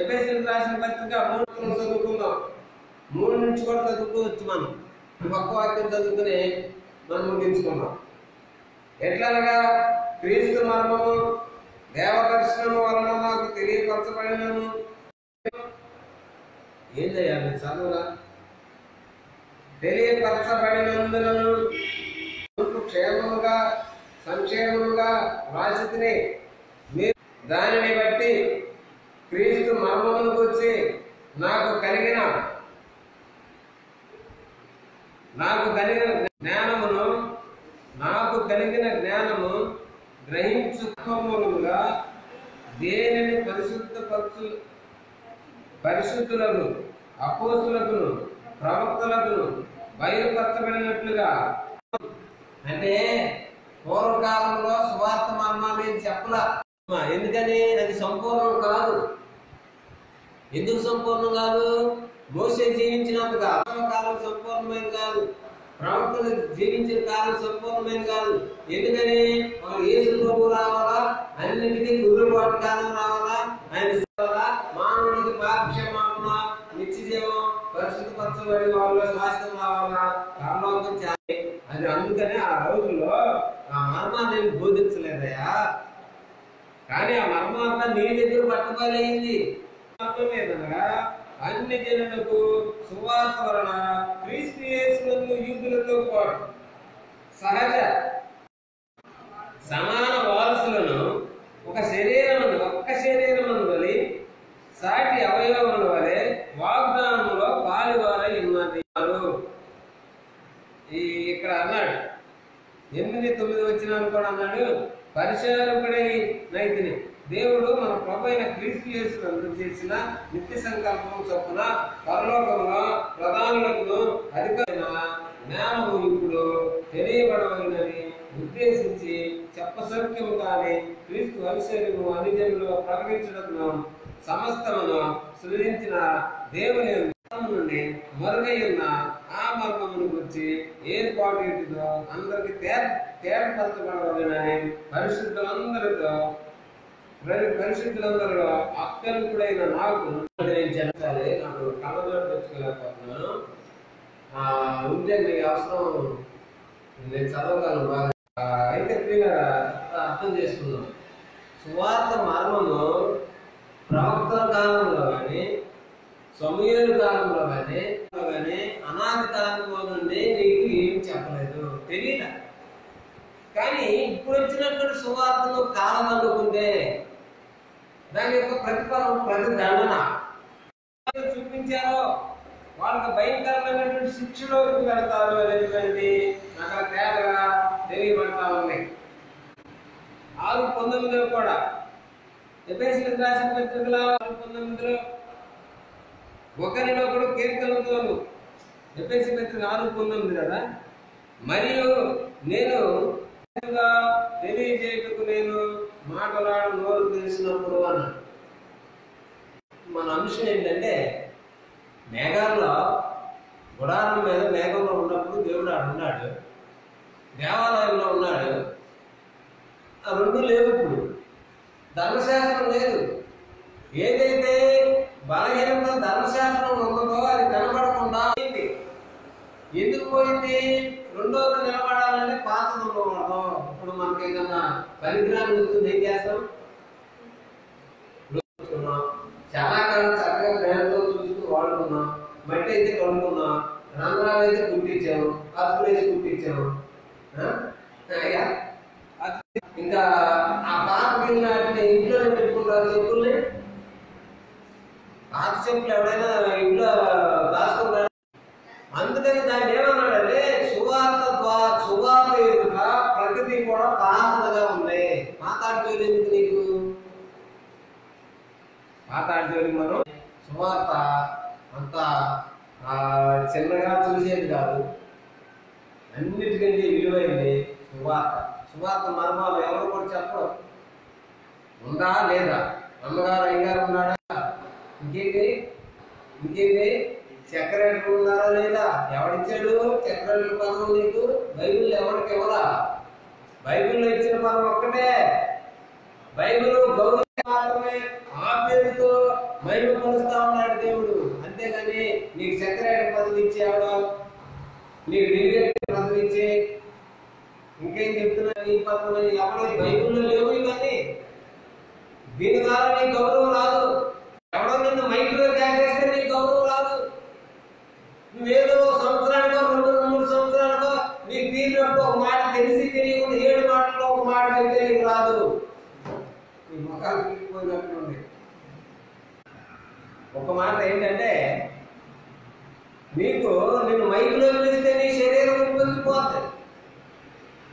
ఎఫెసీయులకు రాసిన పత్రిక 3 చదువుకుందాం. 3 నుంచి కూడా చదువుకోవచ్చు. మనం ఒక్క వాక్యం చదువుకుని మనం ముగించుకున్నాం. ఎట్లనగా క్రీస్తు మర్మము దేవదర్శనము వలన మాకు తెలియపరచబడినను. ఏం చేయాలి? చదువురా. తెలియపరచబడినందులను క్షేమముగా సంక్షేమముగా రాసితిని. మీరు దానిని బట్టి క్రీస్తు మర్మమును గురించి నాకు కలిగిన జ్ఞానము గ్రహించుకోములుగా దేనిని పరిశుద్ధులకు అపోస్తులకు ప్రవక్తలకు బయలుపరచబడినట్లుగా. అంటే పూర్వకాలంలో సువార్త మర్మాన్ని చెప్పలా. ఎందుకని? అది సంపూర్ణం కాదు. ఎందుకు సంపూర్ణం కాదు? మోసే జీవించినంత కాలం సంపూర్ణమైనది కాదు. ప్రవక్తలు జీవించిన కాలం సంపూర్ణమైన కాదు. ఎందుకని? వాళ్ళు యేసు ప్రభువు రావాలా, అన్నిటికీ కుదురుబాటు కాలం రావాలా, ఆయన మానవుడికి పాపక్షమాపణ, నిత్యజీవం, పరిశుద్ధపరచబడి వాళ్ళ స్వాస్థ్యం రావాలా, పరలోకం చేయాలి. అది అందుకని ఆ రోజుల్లో ఆ మర్మాన్ని బోధించలేదయా. కానీ ఆ మర్మంతా నీ దగ్గర పట్టుబలైంది. లేదనగా అన్ని జనులకు సువార్త వలన క్రీస్తు యేసునందు యూదులతో పాటు సహజ సమాన వారసులను ఒక్క శరీరమందు వలె సాటి అవయవముల వలె వాగ్దానములో పాలువారై ఉన్నారు. ఇక్కడ అన్నాడు 8-9 వచనాలు కూడా అన్నాడు, పరిచారకుడై నైతిని దేవుడు మన ప్రభు అయిన క్రీస్తు యేసునందు చేసిన నిత్య సంకల్పం చొప్పున పరలోకంలో ప్రధానులకు అధికారైన జ్ఞానము ఇప్పుడు తెలియబడవలనని ఉద్దేశించి చెప్పసౌక్యము కానీ క్రీస్తు ఐశ్వర్యము అన్ని జనుల్లో ప్రకటించడం సమస్తమును సృజించిన దేవుని నుండి మరుగై ఉన్న ఆ మర్మమును గురించి ఏర్పాటు ఏంటిదో అందరికి తేటపరచబడవలనని పరిశుద్ధులందరూ అత్యంతుడైన నాకు నేను చెప్పాలి. నాకు కళ్ళలో తెచ్చుకోలేకపోతున్నాను. ఉంటే మీకు అవసరం నేను చదవగలను బాగా. అయితే ప్రియులారా అర్థం చేసుకుందాం. సువార్త మర్మము ప్రవక్తల కాలంలో కానీ సమూయేలు కాలంలో కానీ అనాది కాలంలో నుండి నీకు ఏమి చెప్పలేదు, తెలియదా? కానీ ఇప్పుడు వచ్చినటువంటి సువార్తను కాలం అనుకుంటే దాని యొక్క ప్రతిఫలం ప్రతిదండన చూపించారో వాళ్ళకి భయంకరమైనటువంటి శిక్షలోకి వెళ్తారు అనేటువంటి అక్కడ తేటగా తెలియబడతా ఉన్నాయి. 6:19 కూడా ఎఫెసీయులకు రాసిన పత్రికలో 6:19 ఒకరిలో కూడా కీర్తనతోను ఎఫెసీ పత్రిక 6:19 కదా, మరియు నేను తెలియజేయటకు నేను మాటలాడు నోరు తెలిసినప్పుడు అన్నాడు. మన అంశం ఏంటంటే మేఘాల్లో గుడారం మీద మేఘంలో ఉన్నప్పుడు దేవుడు ఆడు ఉన్నాడు, దేవాలయంలో ఉన్నాడు. ఆ రెండు లేవు. ఇప్పుడు ధర్మశాస్త్రం లేదు. ఏదైతే బలహీనంగా ధర్మశాస్త్రం ఉన్నదో అది కనబడకుండా పోయింది. ఎందుకు పోయింది? రెండోది నిలబడాలంటే పాతది ఉండకూడదు. ఇప్పుడు మనకి ఏదన్నా పరిజ్ఞానం వస్తుంది, ఏం చేస్తాం? చాలా కాలం చక్కగా ప్రేమతో చూస్తూ వాడుకున్నాం. మట్టి అయితే కడుక్కున్నాం, రంధ్రాలు అయితే కుట్టించాము, అతుకులు అయితే కుట్టించాము. ఇంకా ఆ పాత గిన్నె ఇంట్లోనే పెట్టుకుంటారు చెప్పుల్ని. పాత చెప్పులు ఎవరైనా ఇంట్లో దాచుకుంటారు. అందుకని దాన్ని ఏమన్నాడంటే సువార్త ఎదుట ప్రకృతి కూడా పాతగా ఉంది. మాట్లాడుకోలేదు ఎందుకు నీకు? మాట్లాడుకోలేదు. మనం సువార్త అంతా చిన్నగా చూసేది కాదు, అన్నిటికంటే విలువైంది సువార్త మర్మాలు ఎవరు కూడా చెప్పరు. ఉందా లేదా? అమ్మగారు అయ్యగారు ఉన్నాడా? ఇంకేంటి సెక్రటరీ ఉన్నారా లేదా? ఎవడిచ్చాడు సెక్రటరీ పదం నీకు? బైబిల్ ఎవరికి ఇవ్వరా? బైబిల్లో ఇచ్చిన పదం ఒక్కటే. బైబిల్ గౌరవం మాత్రమే. ఆ పేరుతో మహిమపరుస్తా ఉన్నాడు దేవుడు. అంతేగాని నీకు సెక్రటరీ పదవి ఇచ్చేవాడు, నీకు డెలిగేట్ పదవి ఇచ్చే ఇంకేం చెప్తున్నా నీ పదవులు ఎవరో బైబిల్లో లేవు. కానీ దీని ద్వారా నీకు గౌరవం రాదు. ఎవడో నిన్ను మైక్లో జాగేస్తే నీకు గౌరవం రాదు. నువ్వేదో సంవత్సరానికో 2-3 సంవత్సరానికో నీకు తీరినప్పుడు ఒక మాట తెలిసి తెలియకుండా 7 మాటల్లో ఒక మాట చెప్తే నీకు రాదు. నీ ముఖాలు తీరిపోయినట్లుంది. ఒక మాట ఏంటంటే నిన్ను మైక్లో పిలిస్తే నీ శరీరం ఉప్పొంగిపోతుంది.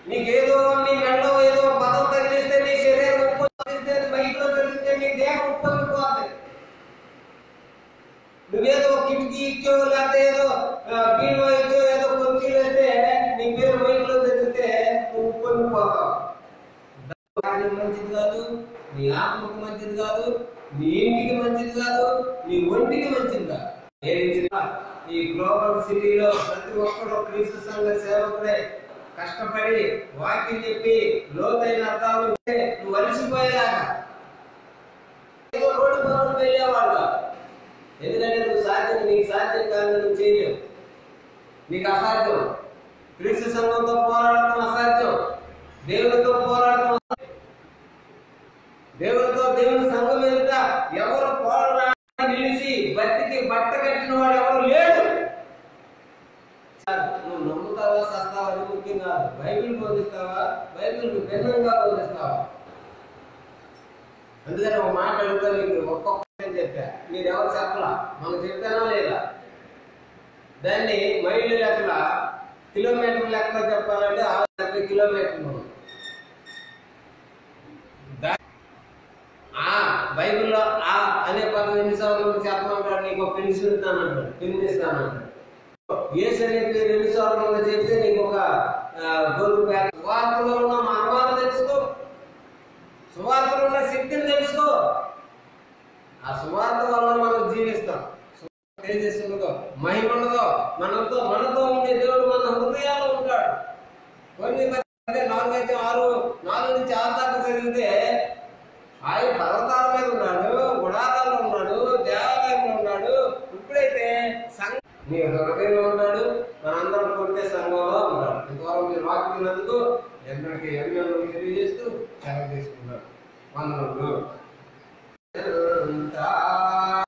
నీకేదో నీ మెడలో ఏదో పదం తగిలిస్తే నీ శరీరం ఉప్పొంగిస్తే, మైక్లో పిలిస్తే నీ దేహం ఉప్పొంగిపోతుంది. నువ్వేదో కిటికీ ఇచ్చో లేకపోతే ఏదో బీడో ఇచ్చో ఏదో కుర్చీలు వేస్తే నీ పేరు మైక్లో తగిలితే నువ్వు ఉప్పొంగిపోతావు. మంచిది కాదు, నీ ఆత్మకు మంచిది కాదు, నీ ఇంటికి మంచిది కాదు, నీ ఒంటికి మంచిది కాదు. ఈ గ్లోబల్ సిటీలో ప్రతి ఒక్కరు క్రీస్తు సంఘ సేవకుడే కష్టపడి వాక్యం చెప్పి లోతైన అర్థాలు నువ్వు అలసిపోయేలాగా ఏదో రోడ్డు పనులు వెళ్ళేవాళ్ళు. ఎందుకంటే నీకు సాధ్యం కాదు, నువ్వు చేయలేవు, నీకు అసాధ్యం. క్రీస్తు సంఘంతో పోరాడటం అసాధ్యం, దేవుడితో పోరాడటం. దేవుని సంఘం ఎదుట ఎవరు పోరాడ నిలిచి బతికి బట్ట కట్టిన వాడు ఎవరు లేడు. నువ్వు నమ్ముతావా సస్తావా అది ముఖ్యం కాదు. బైబిల్ బోధిస్తావా, బైబిల్కి భిన్నంగా బోధిస్తావా? అందుకని ఒక మాట అడుగుతా, మీకు ఒక్కొక్క చెప్పా, మీరు ఎవరు చెప్పలా, మనం చెప్పానా లేదా? దాన్ని మైళ్ళు లెక్కల కిలోమీటర్ లెక్కలో చెప్పాలంటే 70 కిలోమీటర్లు. బైబిల్లో ఆ అనే పదం ఎన్నిసార్లు చెప్పమంటాడు? నీకు ఒక పెన్ను ఇస్తానంటాడు, పెన్ను ఇస్తానంటాడు. యేసు అనే పేరు ఎన్నిసార్లు చెప్తే నీకు ఒక గొర్రె ప్యాకెట్. సువార్తలో ఉన్న మర్మాలు తెలుసుకో, సువార్తలో ఉన్న శక్తిని తెలుసుకో. ఆ సువార్త వల్ల మనం జీవిస్తాం. తేజస్సులో మహిమ ఉండదో, మనతో ఉండే దేవుడు మన హృదయాల్లో ఉంటాడు. కొన్ని 4 నుంచి 6 దాకా చదివితే ఆయన పర్వతాల మీద ఉన్నాడు, గుడారాల్లో ఉన్నాడు, దేవాలయంలో ఉన్నాడు. ఇప్పుడైతే నీ హృదయంలో ఉన్నాడు, మనందరం కొడితే సంఘంలో ఉన్నాడు. ఇంతవరకు మీరు వాక్యం విన్నందుకు అందరికీ తెలియజేస్తూ సెలవు తీసుకున్నాడు. వందనములు.